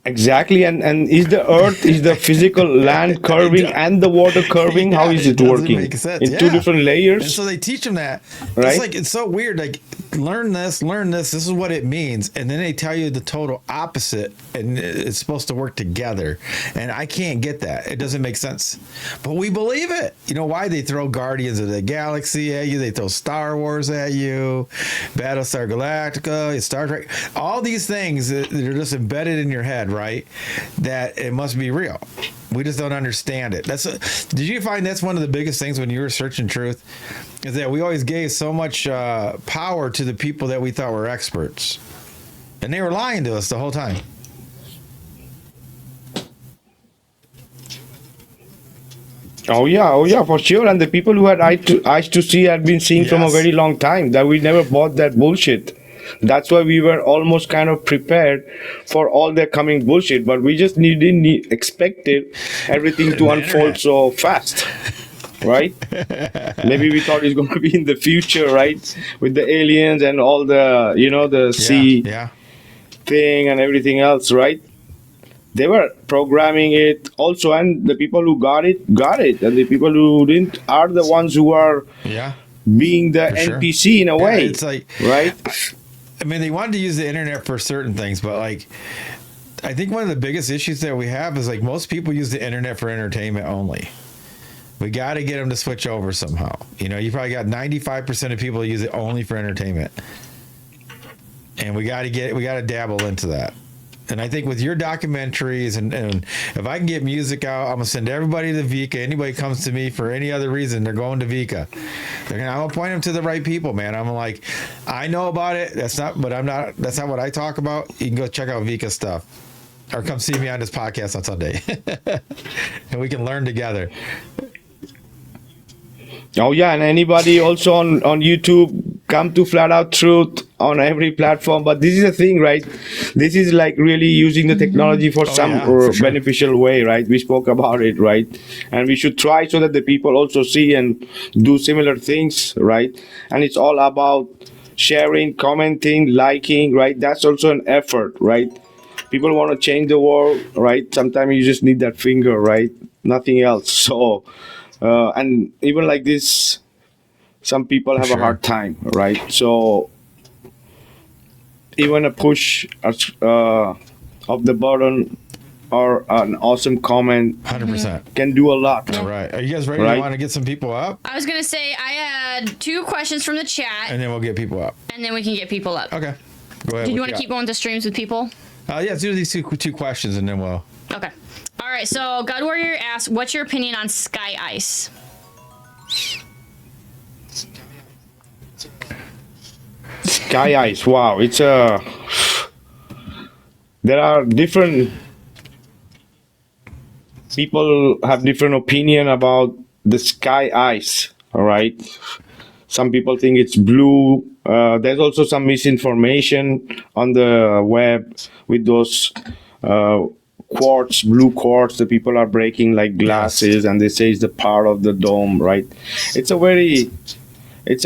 Exactly, and is the earth, is the physical land curving and the water curving? How is it working? Make sense. In two different layers? And so they teach them that. Right? It's so weird. Like, learn this, this is what it means. And then they tell you the total opposite, and it's supposed to work together. And I can't get that. It doesn't make sense. But we believe it. You know why? They throw Guardians of the Galaxy at you. They throw Star Wars at you. Battlestar Galactica, Star Trek. All these things, they're just embedded in your head, right? That it must be real. We just don't understand it. Did you find that's one of the biggest things when you were searching truth? Is that we always gave so much power to the people that we thought were experts. And they were lying to us the whole time. Oh yeah, for sure. And the people who had eyes to see had been seeing from a very long time, that we never bought that bullshit. That's why we were almost kind of prepared for all their coming bullshit, but we just expected everything to unfold so fast, right? Maybe we thought it's going to be in the future, right? With the aliens and all the, the sea thing and everything else, right? They were programming it also, and the people who got it, and the people who didn't are the ones who are being the NPC in a way. It's like, right? I mean, they wanted to use the internet for certain things, but like, I think one of the biggest issues that we have is like most people use the internet for entertainment only. We got to get them to switch over somehow. You probably got 95% of people use it only for entertainment, and we got to dabble into that. And I think with your documentaries and if I can get music out, I'm gonna send everybody to Vikka. Anybody comes to me for any other reason, they're going to Vikka. I'm gonna point them to the right people, man. I'm like, I know about it. That's not what I talk about. You can go check out Vikka's stuff, or come see me on this podcast on Sunday, and we can learn together. Oh yeah, and anybody also on YouTube, come to Flat Out Truth on every platform. But this is the thing, right? This is like really using the technology for for beneficial way, right? We spoke about it, right? And we should try so that the people also see and do similar things, right? And it's all about sharing, commenting, liking, right? That's also an effort, right? People want to change the world, right? Sometimes you just need that finger, right? Nothing else. So and even like this, some people have a hard time, right? So even a push of the button or an awesome comment 100% can do a lot. All right. Are you guys ready? Right? To want to get some people up? I was gonna say I had 2 questions from the chat, And then we'll get people up. and then we can get people up. Okay. Go ahead. Did you want to keep going to streams with people? Yeah, let's do these two questions and then we'll. Okay. All right. So God Warrior asks, "What's your opinion on sky ice?" Sky ice, wow, it's there are different people have different opinion about the sky ice, all right? Some people think it's blue. There's also some misinformation on the web with those blue quartz that people are breaking like glasses, and they say it's the part of the dome, right? It's a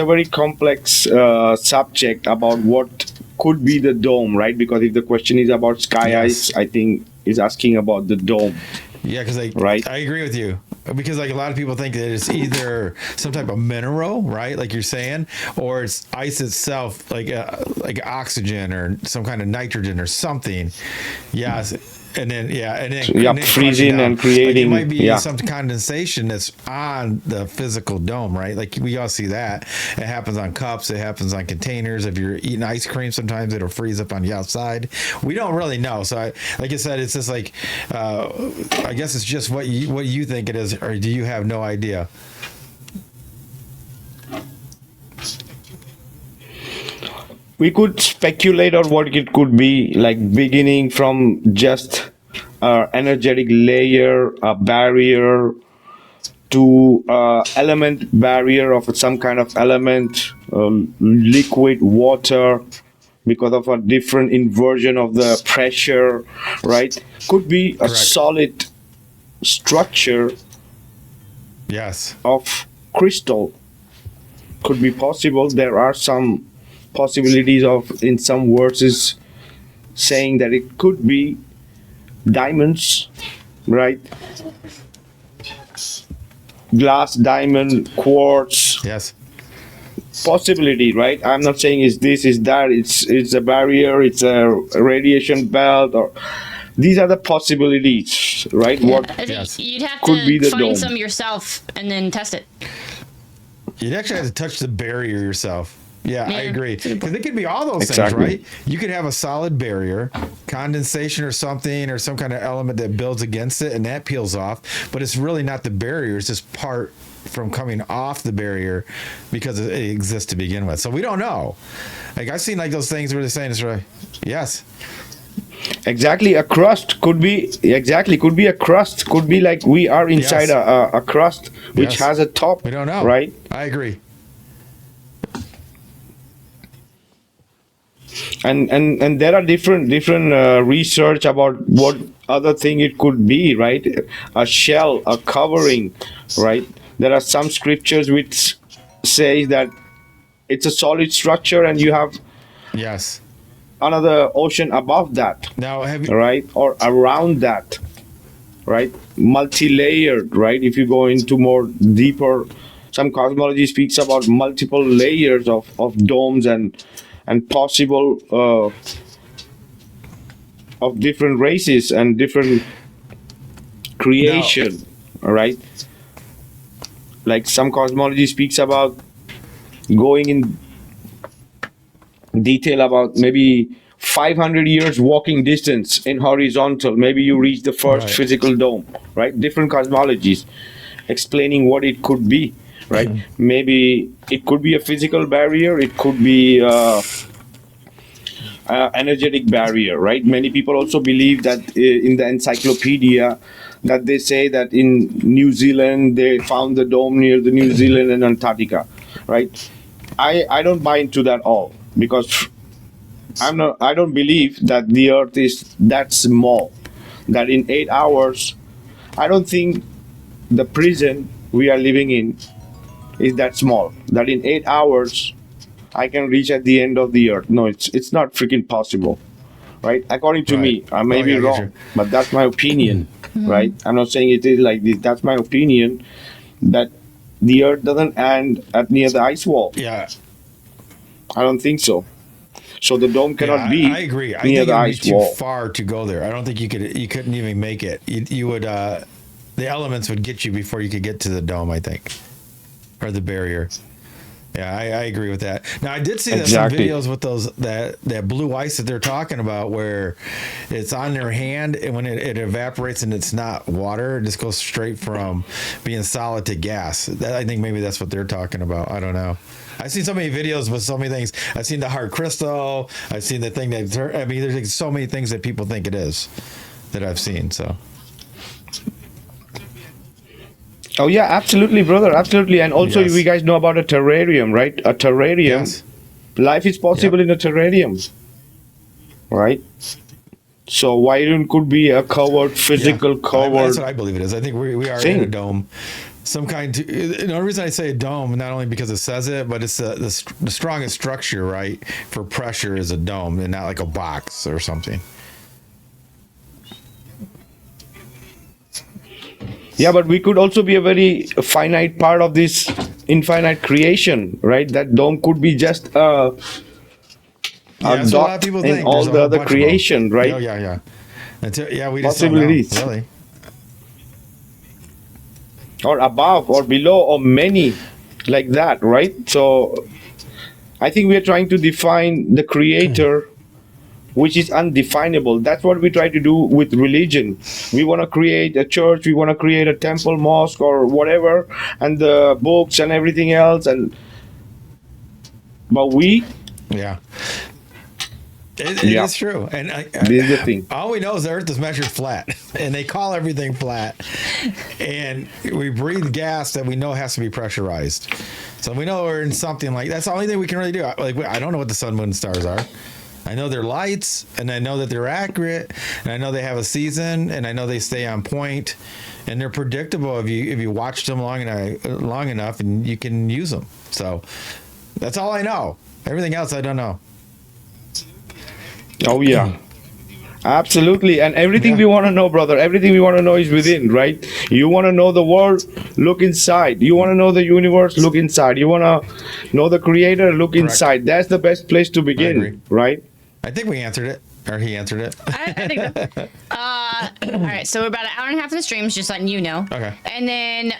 very complex subject about what could be the dome, right? Because if the question is about sky ice, I think is asking about the dome. Yeah, because right? I agree with you. Because like a lot of people think that it's either some type of mineral, right? Like you're saying, or it's ice itself, like oxygen or some kind of nitrogen or something. Yes. and then freezing crashing down. and creating. Like it might be some condensation that's on the physical dome, right? Like we all see that. It happens on cups. It happens on containers. If you're eating ice cream, sometimes it'll freeze up on the outside. We don't really know. So, like I said, it's just like I guess it's just what you think it is, or do you have no idea? We could speculate on what it could be, like beginning from just energetic layer, a barrier, to element barrier of some kind of element, liquid water, because of a different inversion of the pressure, right? Could be a Correct. solid structure Yes. of crystal. Could be possible. There are some possibilities of, in some verses, saying that it could be diamonds, right? Glass, diamond, quartz. Yes. Possibility, right? I'm not saying it's this, is that. It's a barrier. It's a radiation belt, or these are the possibilities, right? What I think Yes. you'd have could be to the find dome. some yourself and then test it. You'd actually have to touch the barrier yourself. Yeah, I Yeah, agree. that's a good Because it could be all those Exactly. things, right? You could have a solid barrier, condensation or something, or some kind of element that builds against it, and that peels off. But it's really not the barrier. It's just part from coming off the barrier because it exists to begin with. So we don't know. Like I've seen like those things where they're saying it's right. Yes. exactly a crust could be a crust, could be like we are inside Yes. a crust which Yes. has a top. We don't know. Right? I agree. And there are different research about what other thing it could be, right? A shell, a covering, right? There are some scriptures which say that it's a solid structure and you have Yes. another ocean above that, Now have you right? Or around that, right? Multi-layered, right? If you go into more deeper, some cosmology speaks about multiple layers of domes and possible of different races and different creation, all right? Like some cosmology speaks about going in detail about maybe 500 years walking distance in horizontal. Maybe you reach the first Right. physical dome, right? Different cosmologies explaining what it could be, right? Maybe it could be a physical barrier. It could be energetic barrier, right? Many people also believe that in the encyclopedia that they say that in New Zealand they found the dome near the New Zealand and Antarctica, right? I don't buy into that all, because I don't believe that the earth is that small, that in 8 hours, I don't think the prison we are living in is that small, that in 8 hours I can reach at the end of the earth. No, it's not freaking possible, right? According to me, I may Oh, be yeah, I get wrong, you. but that's my opinion, right? I'm not saying it is like this. That's my opinion, that the earth doesn't end at near the ice wall. Yeah. I don't think so. So the dome cannot Yeah, be I agree. I near think the it would be ice too wall. far to go there. I don't think you couldn't even make it. You would the elements would get you before you could get to the dome, I think, or the barrier. Yeah, I agree with that. Now I did see that some Exactly. videos with those that blue ice that they're talking about, where it's on their hand, and when it evaporates and it's not water, it just goes straight from being solid to gas. I think maybe that's what they're talking about. I don't know. I've seen so many videos with so many things. I've seen the hard crystal. I've seen the thing that there's like so many things that people think it is that I've seen. So Oh yeah, absolutely, brother, absolutely. And also, Yes. you guys know about a terrarium, right? A terrarium. yes, Life is possible in a terrarium, right? So why don't could be a covered, physical Yeah. covered? That's what I believe it is. I think we are thing. in a dome. Some kind. The only reason I say a dome, not only because it says it, but it's the strongest structure, right, for pressure is a dome, and not like a box or something. Yeah, but we could also be a very finite part of this infinite creation, right? That dome could be just a Yeah, that's what a lot of dot people in think. all There's a the whole other bunch of them. creation, right? Yeah. Until, yeah, we just don't know, possibilities, really. or above or below or many, like that, right? So I think we are trying to define the creator, which is undefinable. That's what we try to do with religion. We want to create a church, we want to create a temple, mosque, or whatever, and the books and everything else. But Yeah. It Yeah. is true. And this is the thing. all we know is the earth is measured flat, and they call everything flat. And we breathe gas that we know has to be pressurized. So we know we're in something like that's the only thing we can really do. Like, I don't know what the sun, moon, and stars are. I know they're lights, and I know that they're accurate, and I know they have a season, and I know they stay on point, and they're predictable if you watch them long enough, and you can use them. So that's all I know. Everything else I don't know. Oh yeah, absolutely. And everything Yeah. we want to know, brother, everything we want to know is within, right? You want to know the world, look inside. You want to know the universe, look inside. You want to know the creator, look Correct. inside. That's the best place to agree. begin, right? I think we answered it, or he answered it. I think so. All right, so we're about an hour and a half in the streams, just letting you know. Okay. And then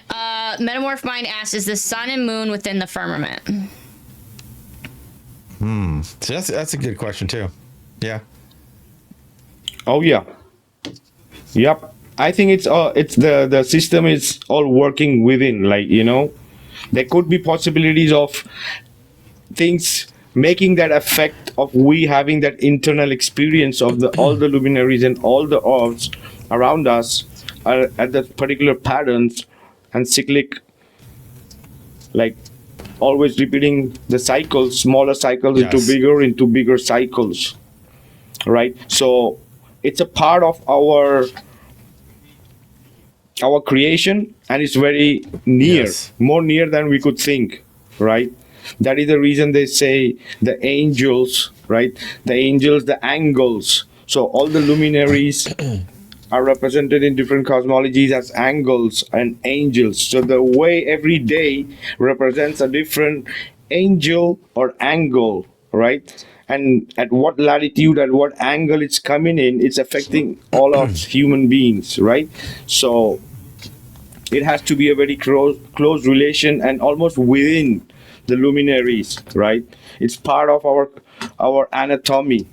Metamorph Mind asks, is the sun and moon within the firmament? So that's a good question too. Yeah. Oh yeah. Yep. I think it's the system is all working within, like, there could be possibilities of things making that effect of we having that internal experience of all the luminaries and all the orbs around us are at that particular patterns and cyclic, like always repeating the cycles, smaller cycles Yes. into bigger cycles, right? So it's a part of our creation, and it's very near, Yes. more near than we could think, right? That is the reason they say the angels, right? The angels, the angles. So all the luminaries are represented in different cosmologies as angles and angels. So the way every day represents a different angel or angle, right? And at what latitude, at what angle it's coming in, it's affecting all of human beings, right? So it has to be a very close relation and almost within the luminaries, right? It's part of our anatomy,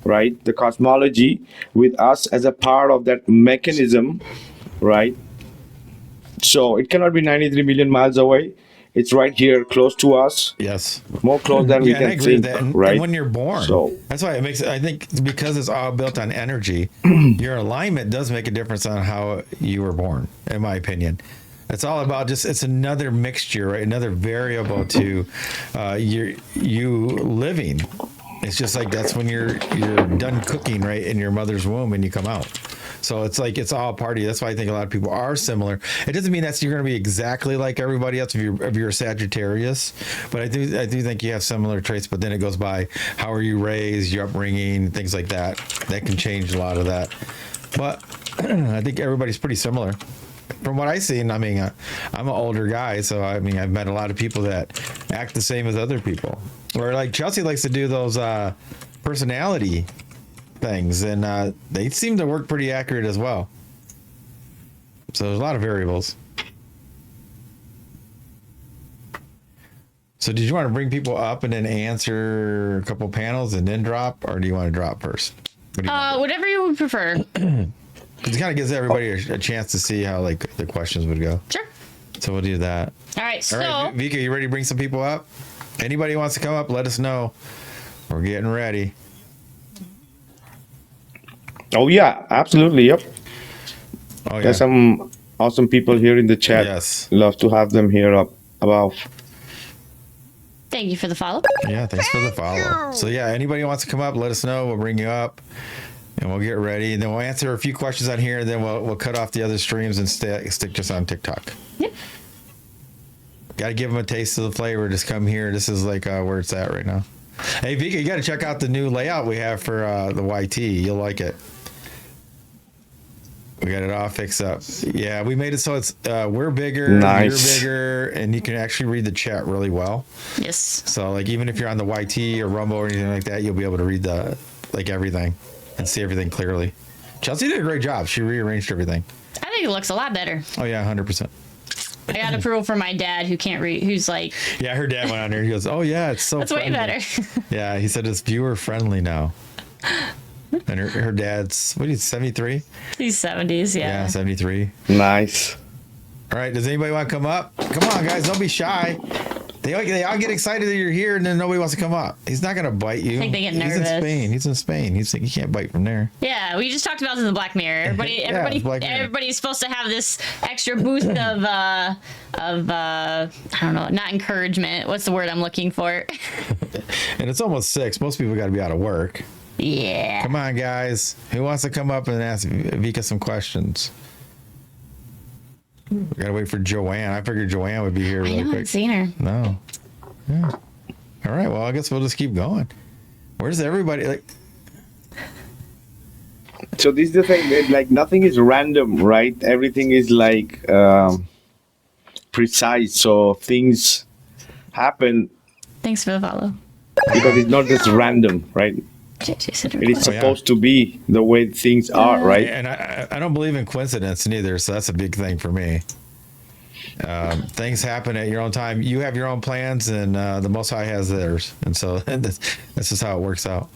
right? The cosmology with us as a part of that mechanism, right? So it cannot be 93 million miles away. It's right here, close to us, Yes. more close than we Yeah, and I can agree think, with that. And right? when you're born, So that's why it makes. I think because it's all built on energy, your alignment does make a difference on how you were born. In my opinion, it's all about it's another mixture, right? Another variable to you living. It's just like that's when you're done cooking, right, in your mother's womb and you come out. So it's like it's all a party. That's why I think a lot of people are similar. It doesn't mean you're going to be exactly like everybody else if you're a Sagittarius, but I do think you have similar traits. But then it goes by how are you raised, your upbringing, things like that. That can change a lot of that. But I think everybody's pretty similar. From what I've seen, I mean, I'm an older guy, so I mean, I've met a lot of people that act the same as other people. Or like Chelsey likes to do those personality things, and they seem to work pretty accurate as well. So there's a lot of variables. So did you want to bring people up and then answer a couple panels and then drop, or do you want to drop first? What do you want? Whatever you would prefer. It kind of gives everybody a chance to see how like the questions would go. Sure. So we'll do that. All right, so All right, Vikka, you ready to bring some people up? Anybody who wants to come up, let us know. We're getting ready. oh yeah, absolutely, yep. Oh yeah. There's some awesome people here in the chat. Yes. Love to have them here up above. thank you for the follow. Yeah, thanks for the follow. So yeah, anybody who wants to come up, let us know. We'll bring you up, and we'll get ready. And then we'll answer a few questions on here. And then we'll cut off the other streams and stick just on TikTok. Yep. Got to give them a taste of the flavor. Just come here. This is like where it's at right now. Hey Vikka, you got to check out the new layout we have for the YT. You'll like it. We got it all fixed up. Yeah, we made it so it's we're bigger, Nice. you're bigger, and you can actually read the chat really well. Yes. So like even if you're on the YT or Rumble or anything like that, you'll be able to read everything and see everything clearly. Chelsey did a great job. She rearranged everything. I think it looks a lot better. Oh yeah, 100%. I got approval from my dad, who can't read. Who's like, Yeah, her dad went on there. He goes, "Oh yeah, it's so. that's way friendly." better. Yeah, he said it's viewer friendly now. And her dad's what is 73? These 70s, Yeah, yeah. 73. Nice. All right, does anybody want to come up? Come on, guys, don't be shy. They all get excited that you're here, and then nobody wants to come up. He's not gonna bite you. I think they get He's nervous. He's in Spain. He can't bite from there. Yeah, we just talked about this in the Black Mirror. Yeah, Black Mirror. Everybody's supposed to have this extra boost of I don't know, not encouragement. What's the word I'm looking for? And it's almost 6. Most people got to be out of work. Yeah. Come on, guys. Who wants to come up and ask Vikka some questions? We gotta wait for Joanne. I figured Joanne would be here I really know, I haven't quick. seen her. No. Yeah. All right. Well, I guess we'll just keep going. Where's everybody? Like, So this is the thing, that, like nothing is random, right? Everything is like precise. So things happen Thanks for the follow. because it's not just random, right? It is supposed to be the way things are, right? and I don't believe in coincidence neither, so that's a big thing for me. Things happen at your own time. You have your own plans, and the Most High has theirs, and so that's just how it works out.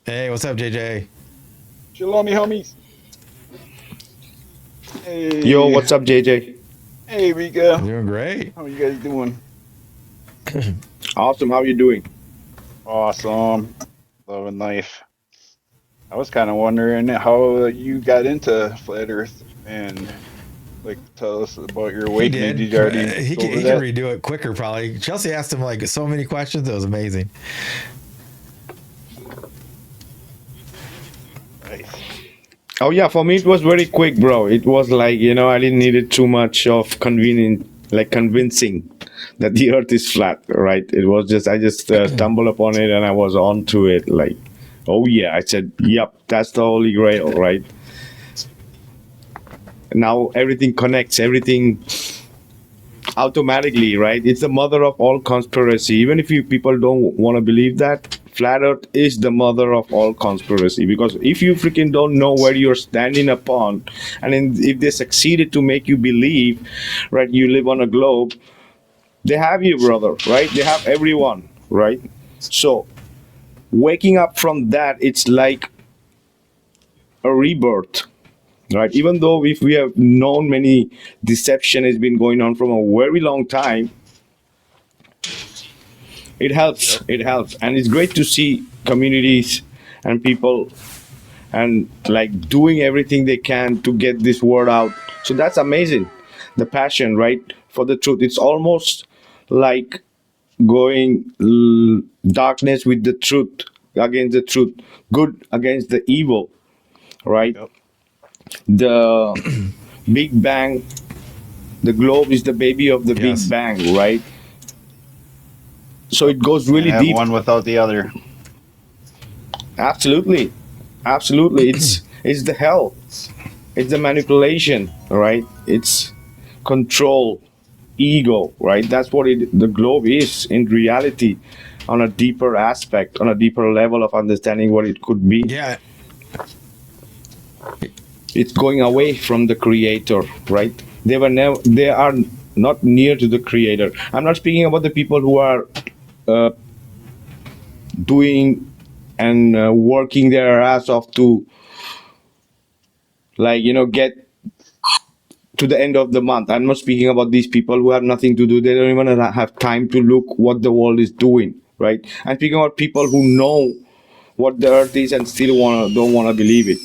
Hey, what's up, JJ? Shalom, me homies. Hey. Yo, what's up, JJ? Hey, Vikka. Doing great. How you guys doing? Awesome. How you doing? Awesome. Loving life. I was kind of wondering how you got into flat Earth and like tell us about your He awakening. did. Did you already He go can over that? redo it quicker, probably. Chelsey asked him like so many questions. It was amazing. Nice. Oh yeah, for me it was very quick, bro. It was like, I didn't need it too much of convincing that the earth is flat, right? It was just, I just stumbled upon it and I was on to it. Like, oh yeah, I said, yep, that's the holy grail, right? Now everything connects, everything automatically, right? It's the mother of all conspiracy. Even if you people don't want to believe that, flat earth is the mother of all conspiracy, because if you freaking don't know where you're standing upon, and if they succeeded to make you believe, right, you live on a globe, they have you, brother, right? They have everyone, right? So waking up from that, it's like a rebirth, right? Even though if we have known many deception has been going on from a very long time, it helps. It helps. And it's great to see communities and people and like doing everything they can to get this word out. So that's amazing. The passion, right, for the truth. It's almost like going darkness with the truth, against the truth, good against the evil, right? Yep. The Big Bang, the globe is the baby of the Yes. Big Bang, right? So it goes really Have deep. one without the other. Absolutely, absolutely. It's the hell. It's the manipulation, right? It's control, ego, right? That's what the globe is in reality, on a deeper aspect, on a deeper level of understanding what it could be. Yeah. It's going away from the creator, right? They are not near to the creator. I'm not speaking about the people who are doing and working their ass off to, get to the end of the month. I'm not speaking about these people who have nothing to do. They don't even have time to look what the world is doing, right? I'm speaking about people who know what the earth is and still don't want to believe it,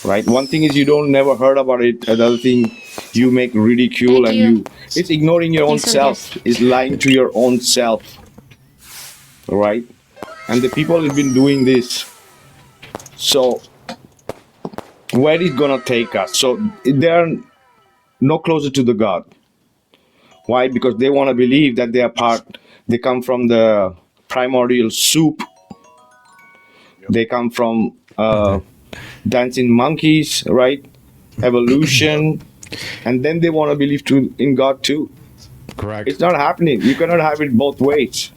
right? One thing is you don't never heard about it. Another thing, you make ridicule. Thank and you. it's ignoring your own Thanks for the self. It's lying to your own self, right? And the people have been doing this. So where is gonna take us? So they are no closer to the God. Why? Because they want to believe that they come from the primordial soup. They come from dancing monkeys, right? Evolution. And then they want to believe in God too. Correct. It's not happening. You cannot have it both ways,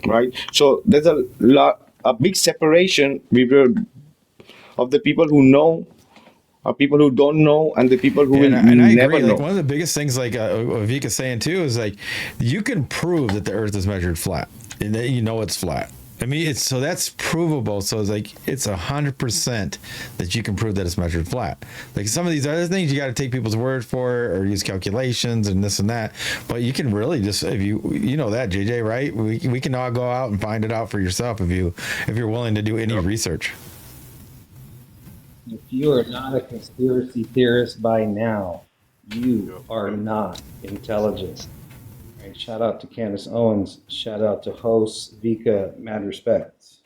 right? So there's a lot a big separation of the people who know, people who don't know, and the people who will And I never agree. know. Like one of the biggest things, like what Vika's saying too, is like you can prove that the Earth is measured flat, and that you know it's flat. I mean, it's so that's provable. So it's like it's 100% that you can prove that it's measured flat. Like some of these other things, you got to take people's word for it or use calculations and this and that. But you can really just if you know that JJ, right? We can all go out and find it out for yourself if you're willing to do any research. If you are not a conspiracy theorist by now, you are not intelligent. Right? Shout out to Candace Owens. Shout out to host Vika. Mad respects.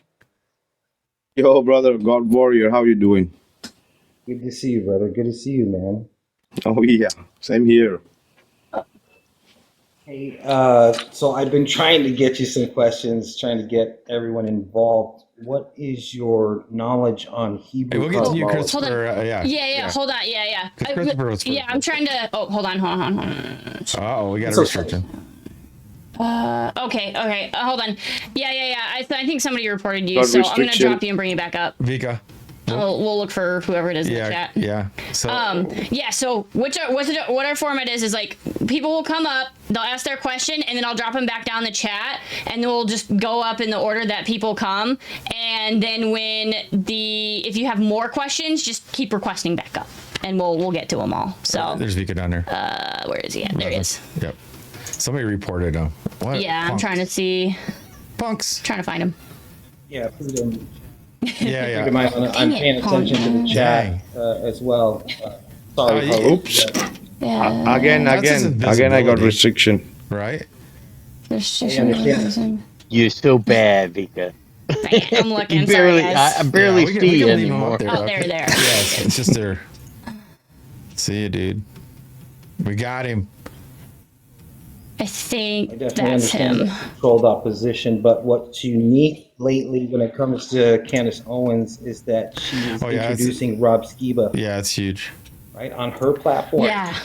Yo, brother, God Warrior, how you doing? Good to see you, brother. Good to see you, man. Oh yeah, same here. Hey, so I've been trying to get you some questions, trying to get everyone involved. What is your knowledge on Hey, Hebrew we'll get to you, cosmology? Christopher. Yeah. Hold on. Yeah. 'Cause Christopher was first. I'm trying to. Oh, hold on. Oh, we got a So- restriction. Okay. Hold on. Yeah. I think somebody reported you, Got so I'm gonna restriction. drop you and bring you back up. Vika. We'll look for whoever it is in the chat. Yeah. So So what our format is like people will come up, they'll ask their question, and then I'll drop them back down the chat, and then we'll just go up in the order that people come, and then if you have more questions, just keep requesting back up, and we'll get to them all. So there's Vika down there. where is he at? There he is. Yep. Somebody reported him. What? Yeah, I'm Punks. trying to see, Punks. trying to find him. Yeah, freedom. Yeah. I'm paying attention to the chat as well. Sorry, yeah. host. Oops. Yeah. Again, That's his I got invisibility. restriction. Right. There's I just understand. You're so bad, Vika. I'm looking. You Sorry, barely, guys. I barely Yeah, we can see you leave him anymore. up there. Oh, there. Yes, it's just there. See you, dude. We got him. I think I definitely that's understand him. the controlled opposition, but what's unique lately when it comes to Candace Owens is that she is Oh, yeah, introducing Rob Skiba, Yeah, it's huge. right, on her platform. Yeah.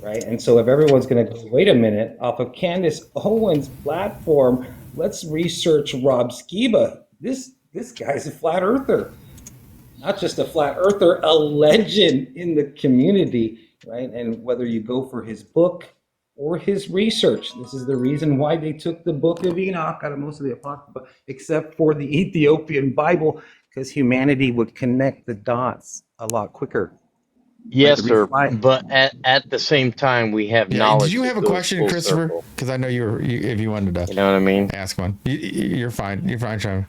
Right, and so if everyone's going to go, wait a minute, off of Candace Owens' platform, let's research Rob Skiba. This guy's a flat earther. Not just a flat earther, a legend in the community, right? And whether you go for his book or his research, this is the reason why they took the book of Enoch out of most of the Apocrypha, except for the Ethiopian Bible, because humanity would connect the dots a lot quicker. Yes, Like, sir. reply- But at the same time, we have Yeah. knowledge. Did you have a that goes question, full Christopher? circle. Because I know if you wanted to You know what I mean? ask one, you're fine. You're fine, Sean.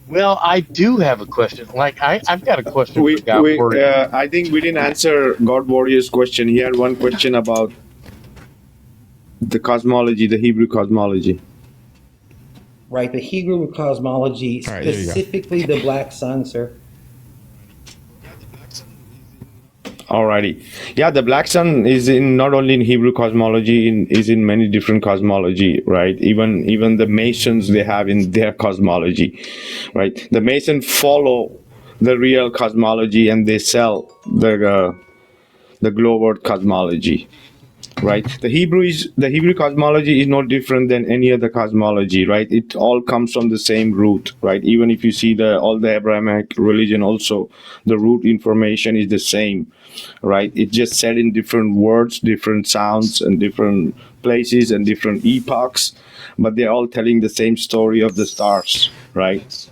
Well, I do have a question. Like, I've got a question for God Warrior. I think we didn't answer God Warrior's question. He had one question about the cosmology, the Hebrew cosmology. Right, the Hebrew cosmology, All right, there you go. specifically the black sun, sir. Alrighty. Yeah, the black sun is in not only in Hebrew cosmology, is in many different cosmology, right? Even the Masons, they have in their cosmology, right? The Masons follow the real cosmology and they sell the global cosmology, right? The Hebrew cosmology is no different than any other cosmology, right? It all comes from the same root, right? Even if you see all the Abrahamic religion also, the root information is the same, right? It's just said in different words, different sounds, and different places and different epochs, but they're all telling the same story of the stars, right?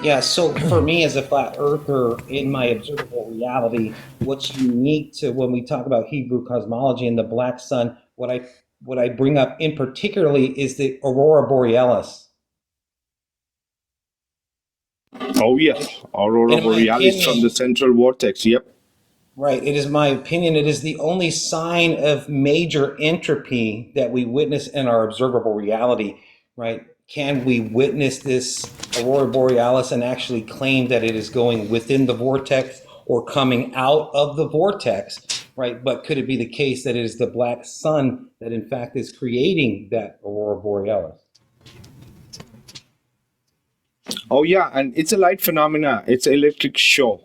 Yeah, so for me as a flat earther, in my observable reality, what's unique to when we talk about Hebrew cosmology and the black sun, what I bring up in particularly is the aurora borealis. Oh yes, aurora In my borealis from opinion- the central vortex. Yep. Right, it is my opinion, it is the only sign of major entropy that we witness in our observable reality, right? Can we witness this aurora borealis and actually claim that it is going within the vortex or coming out of the vortex, right? But could it be the case that it is the black sun that in fact is creating that aurora borealis? Oh yeah, and it's a light phenomena. It's an electric show.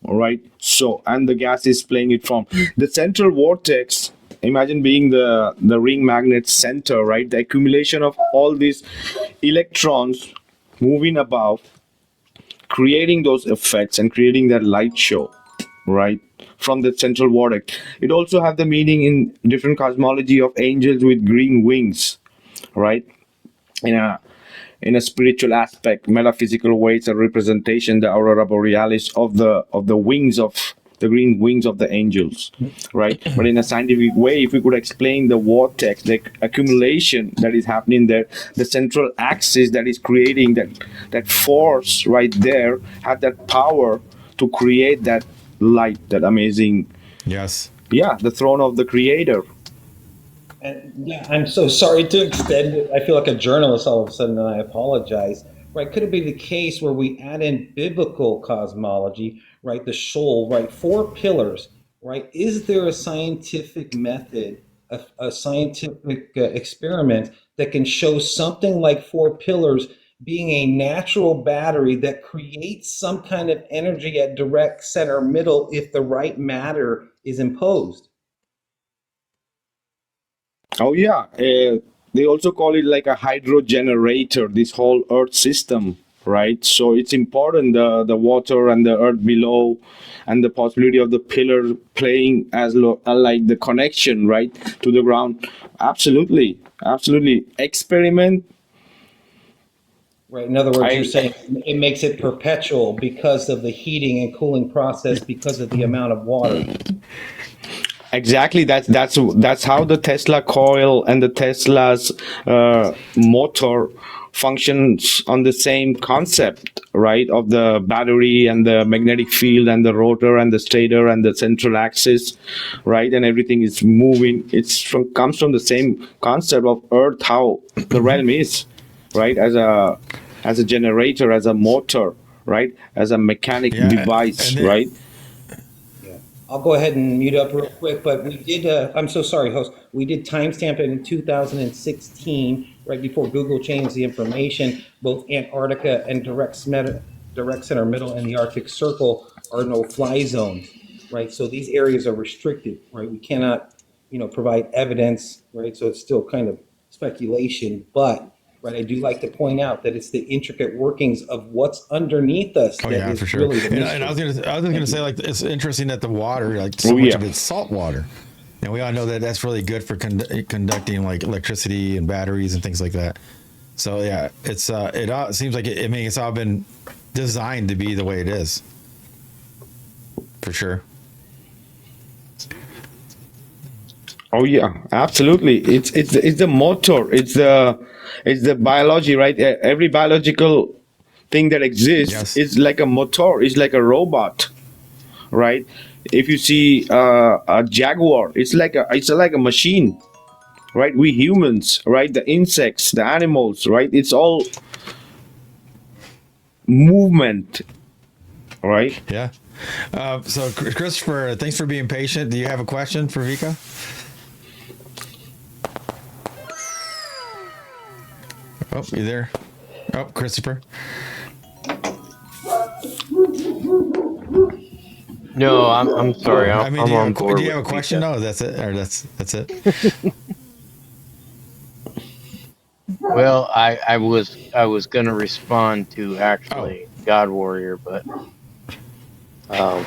All right. So, and the gas is playing it from the central vortex imagine being the ring magnet center, right? The accumulation of all these electrons moving above, creating those effects and creating that light show, right? From the central vortex. It also have the meaning in different cosmology of angels with green wings, right? In a spiritual aspect, metaphysical way, it's a representation, the aurora borealis of the wings of the green wings of the angels, right? But in a scientific way, if we could explain the vortex, the accumulation that is happening there, the central axis that is creating that force right there, have that power to create that light, that amazing, Yes. yeah, the throne of the creator. And yeah, I'm so sorry to extend it. I feel like a journalist all of a sudden, and I apologize. Right? Could it be the case where we add in biblical cosmology, right? The shoal, right? 4 pillars, right? Is there a scientific method, a scientific experiment that can show something like 4 pillars being a natural battery that creates some kind of energy at direct center middle if the right matter is imposed? Oh yeah, they also call it like a hydro generator. This whole Earth system, right? So it's important the water and the Earth below, and the possibility of the pillar playing as like the connection, right, to the ground. Absolutely, absolutely. Experiment. Right. In other words, I you're saying it makes it perpetual because of the heating and cooling process because of the amount of water. Exactly. That's how the Tesla coil and the Tesla's motor functions on the same concept, right? Of the battery and the magnetic field and the rotor and the stator and the central axis, right? And everything is moving. Comes from the same concept of Earth, how the realm is, right? As a generator, as a motor, right? As a mechanic device, and then, right? I'll go ahead and mute up real quick, but we did, I'm so sorry, host. We did timestamp it in 2016, right before Google changed the information. Both Antarctica and direct center middle and the Arctic Circle are no-fly zones, right? So these areas are restricted, right? We cannot, provide evidence, right? So it's still kind of speculation, but right, I do like to point out that it's the intricate workings of what's underneath us. Oh that yeah, is for sure. Really the And I was gonna say, like, it's interesting that the water, like Oh, much yeah. of it's salt water, and we all know that that's really good for conducting like electricity and batteries and things like that. So yeah, it all seems like it's all been designed to be the way it is, for sure. Oh yeah, absolutely. It's the motor. It's the biology, right? Every biological thing that exists Yes. is like a motor. It's like a robot, right? If you see a jaguar, it's like a machine, right? We humans, right? The insects, the animals, right? It's all movement, right? Yeah. So Christopher, thanks for being patient. Do you have a question for Vikka? Oh, you there? Oh, Christopher. No, I'm sorry. I'm on board. do you have a with question? Vikka. No, that's it. Or that's it. Well, I was gonna respond to actually God Warrior, but no, I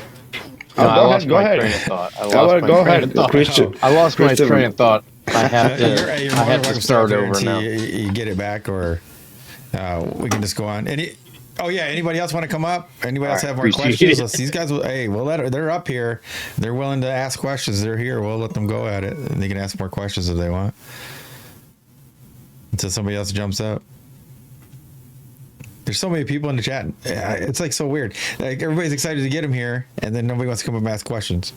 lost Go my ahead. train of thought. Go ahead, Christian. I lost my Christopher. train of thought. I have You're to more than welcome to start there over until now. you get it back, or we can just go on. Anybody else want to come up? Anybody else have more Appreciate questions? it. These guys, they're up here. They're willing to ask questions. They're here. We'll let them go at it. And they can ask more questions if they want. Until somebody else jumps up. There's so many people in the chat. It's like so weird. Like everybody's excited to get them here, and then nobody wants to come up and ask questions.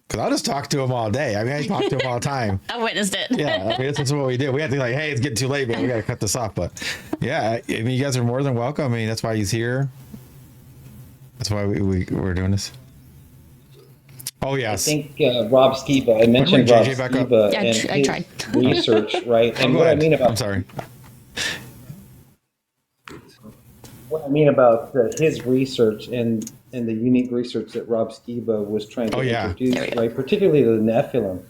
Because I'll just talk to them all day. I mean, I talk to them all the time. I witnessed it. Yeah, I mean, that's what we do. We have to be like, hey, it's getting too late, man. We got to cut this off. But yeah, I mean, you guys are more than welcome. I mean, that's why he's here. That's why we're doing this. Oh, yes. I think Rob Skiba, I mentioned Rob JJ back up? Skiba Yeah, and I tried. his research, right? And Go what I ahead. mean about I'm sorry. what I mean about his research and the unique research that Rob Skiba was trying to introduce, right? Particularly the Nephilim,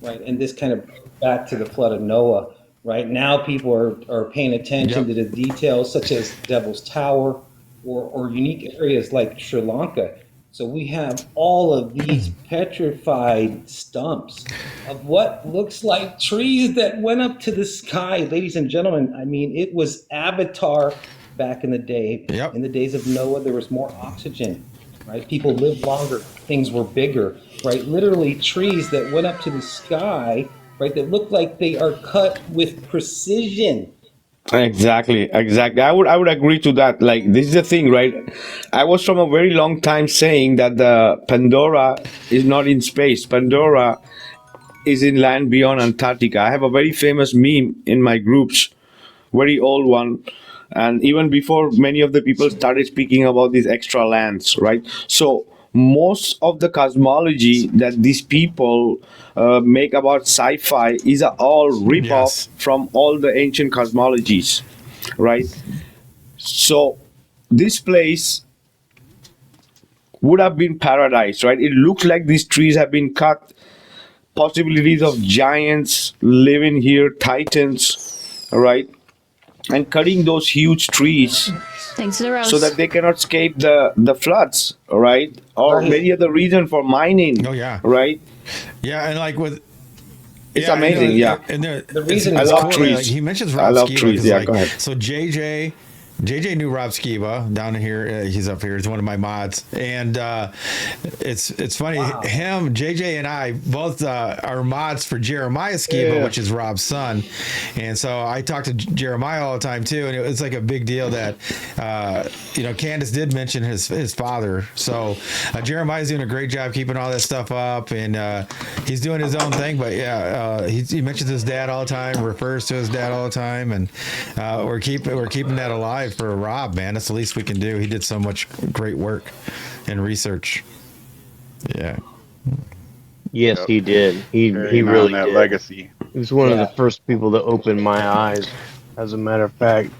right? And this kind of back to the flood of Noah, right? Now people are paying attention to the details such as Devil's Tower or unique areas like Sri Lanka. So we have all of these petrified stumps of what looks like trees that went up to the sky. Ladies and gentlemen, I mean, it was Avatar back in the day. In the days of Noah, there was more oxygen, right? People lived longer, things were bigger, right? Literally trees that went up to the sky, right? That look like they are cut with precision. Exactly. I would agree to that. Like, this is the thing, right? I was from a very long time saying that the Pandora is not in space. Pandora is in land beyond Antarctica. I have a very famous meme in my groups, very old one, and even before many of the people started speaking about these extra lands, right? So most of the cosmology that these people make about sci-fi is all rip-off from all the ancient cosmologies, right? So this place would have been paradise, right? It looks like these trees have been cut, possibilities of giants living here, titans, right? And cutting those huge trees Thanks to the roast. so that they cannot escape the floods, right? Or many other reason for mining. Right? Yeah, and like with it's amazing, And the reason I love cool, trees. like, he mentions I Rob love Skiba, trees. 'cause, Yeah, like, go ahead. So JJ knew Rob Skiba down here. He's up here. He's one of my mods, and it's funny. Him, JJ, and I both are mods for Jeremiah Skiba, which is Rob's son. And so I talk to Jeremiah all the time too, and it's like a big deal that Candace did mention his father. So Jeremiah's doing a great job keeping all that stuff up, and he's doing his own thing. But he mentions his dad all the time, refers to his dad all the time, and we're keeping that alive for Rob, man. That's the least we can do. He did so much great work and research. Yeah. Yes, he did. He Carrying on really that did. legacy. He was one of the first people to open my eyes, as a matter of fact.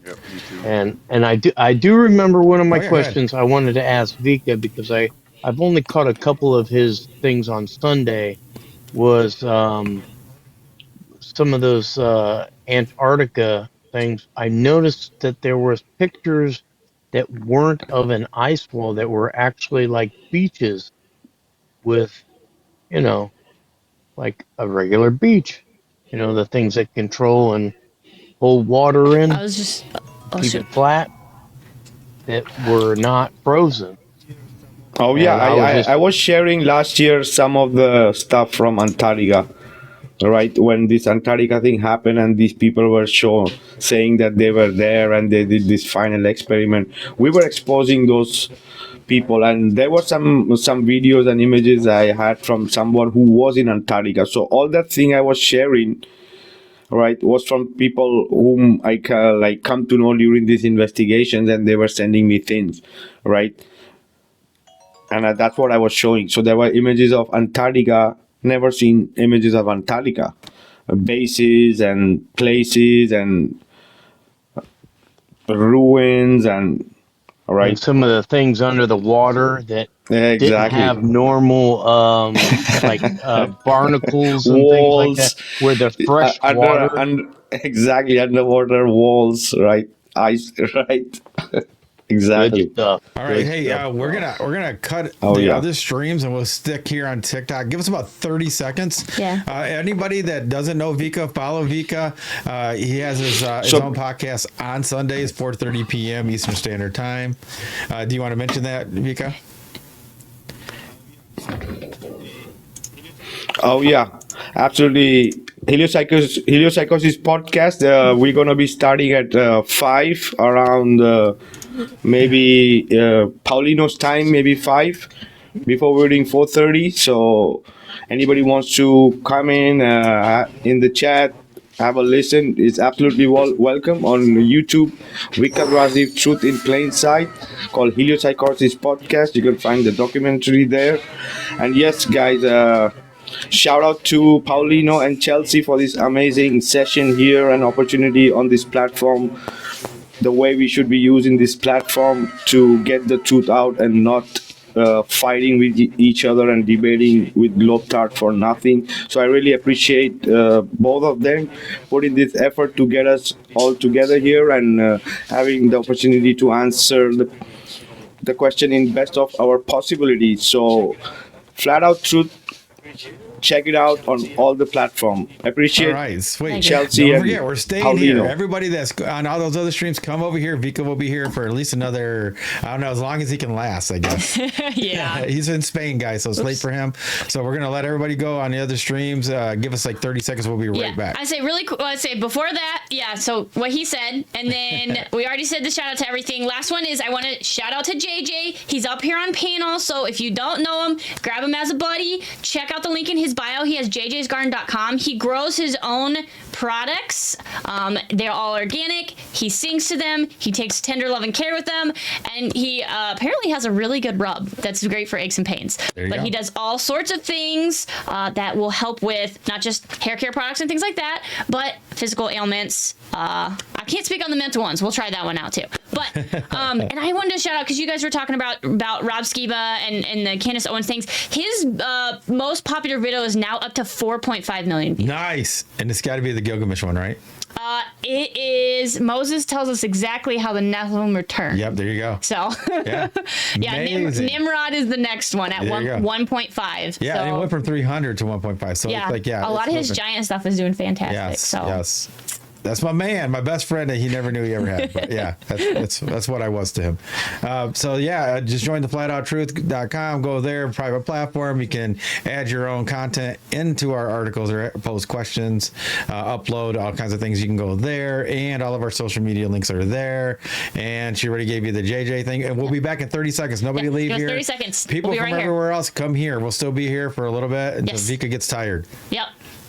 Yep, me too. And I do remember one of my Oh, yeah, go ahead. questions I wanted to ask Vika, because I've only caught a couple of his things on Sunday, was some of those Antarctica things. I noticed that there was pictures that weren't of an ice wall, that were actually like beaches with, like a regular beach. The things that control and hold water in, I was just. Oh, keep shit. it flat, that were not frozen. Oh yeah, And I was sharing last year some of the stuff from Antarctica, right? When this Antarctica thing happened and these people were saying that they were there and they did this final experiment, we were exposing those people, and there were some videos and images I had from someone who was in Antarctica. So all that thing I was sharing, right, was from people whom I come to know during these investigations, and they were sending me things, right? And that's what I was showing. So there were images of Antarctica, never seen images of Antarctica, bases and places and ruins and and some of the things under the water that didn't exactly have normal, like barnacles and things like that, walls where the fresh water. exactly, underwater walls, right? Ice, right? Exactly. Good stuff. All right, Good hey, stuff. we're gonna cut Oh, the yeah. other streams and we'll stick here on TikTok. Give us about 30 seconds. Yeah. Anybody that doesn't know Vikka, follow Vikka. He has his own podcast on Sundays, 4:30 p.m. Eastern Standard Time. Do you want to mention that, Vikka? Oh yeah, absolutely. Heliopsychosis podcast. We're gonna be starting at 5 around maybe Paulino's time, maybe 5 before we're doing 4:30. So anybody wants to come in the chat, have a listen, is absolutely welcome on YouTube. Vikka Raziv, Truth in Plain Sight, called Heliopsychosis podcast. You can find the documentary there. And yes, guys. Shout out to Paulino and Chelsey for this amazing session here and opportunity on this platform. the way we should be using this platform to get the truth out and not fighting with each other and debating with No.2 for nothing. So I really appreciate both of them putting this effort to get us all together here and having the opportunity to answer the question in best of our possibilities. So Flat Out Truth, check it out on all the platform. Appreciate All right, sweet. Chelsea Don't and forget, we're staying Paulino. here. Everybody that's on all those other streams, come over here. Vikka will be here for at least another, I don't know, as long as he can last, I guess. Yeah. He's in Spain, guys, so it's late for him. So we're going to let everybody go on the other streams. Give us like 30 seconds. We'll be right back. I say really cool. I say before that, so what he said, and then we already said the shout out to everything. Last one is I want to shout out to JJ. He's up here on panel, so if you don't know him, grab him as a buddy. Check out the link in his bio. He has jjsgarden.com. He grows his own products. They're all organic. He sings to them. He takes tender loving care with them, and he apparently has a really good rub that's great for aches and pains. But he does all sorts of things that will help with not just hair care products and things like that, but physical ailments. I can't speak on the mental ones. We'll try that one out too. But and I wanted to shout out because you guys were talking about Rob Skiba and the Candace Owens things. His most popular video is now up to 4.5 million views. Nice. And it's got to be the Gilgamesh one, right? It is. Moses tells us exactly how the Nephilim return. Yep, there you go. So, yeah, Nimrod is the next one at 1.5. Yeah, so, and it went from 300 to 1.5. So yeah, it's like, a lot of his giant stuff is doing fantastic. Yes, so. yes. That's my man, my best friend that he never knew he ever had. But yeah, that's what I was to him. Just join the flatouttruth.com. Go there, private platform. You can add your own content into our articles or post questions, upload all kinds of things. You can go there, and all of our social media links are there. And she already gave you the JJ thing. And we'll be back in 30 seconds. Nobody leave just here. 30 seconds. People We'll be from right everywhere else, come here. We'll still be here for a little bit until Yes. Vikka gets tired. Yep.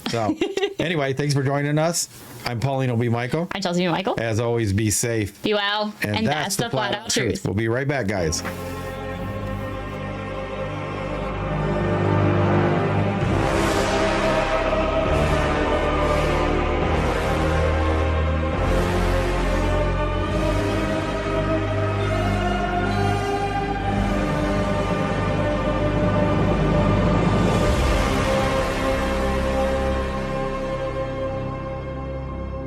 So anyway, thanks for joining us. I'm Paulino B Michael. I'm Chelsey B Michael. As always, be safe. Be well. And that's the flat out truth. We'll be right back, guys.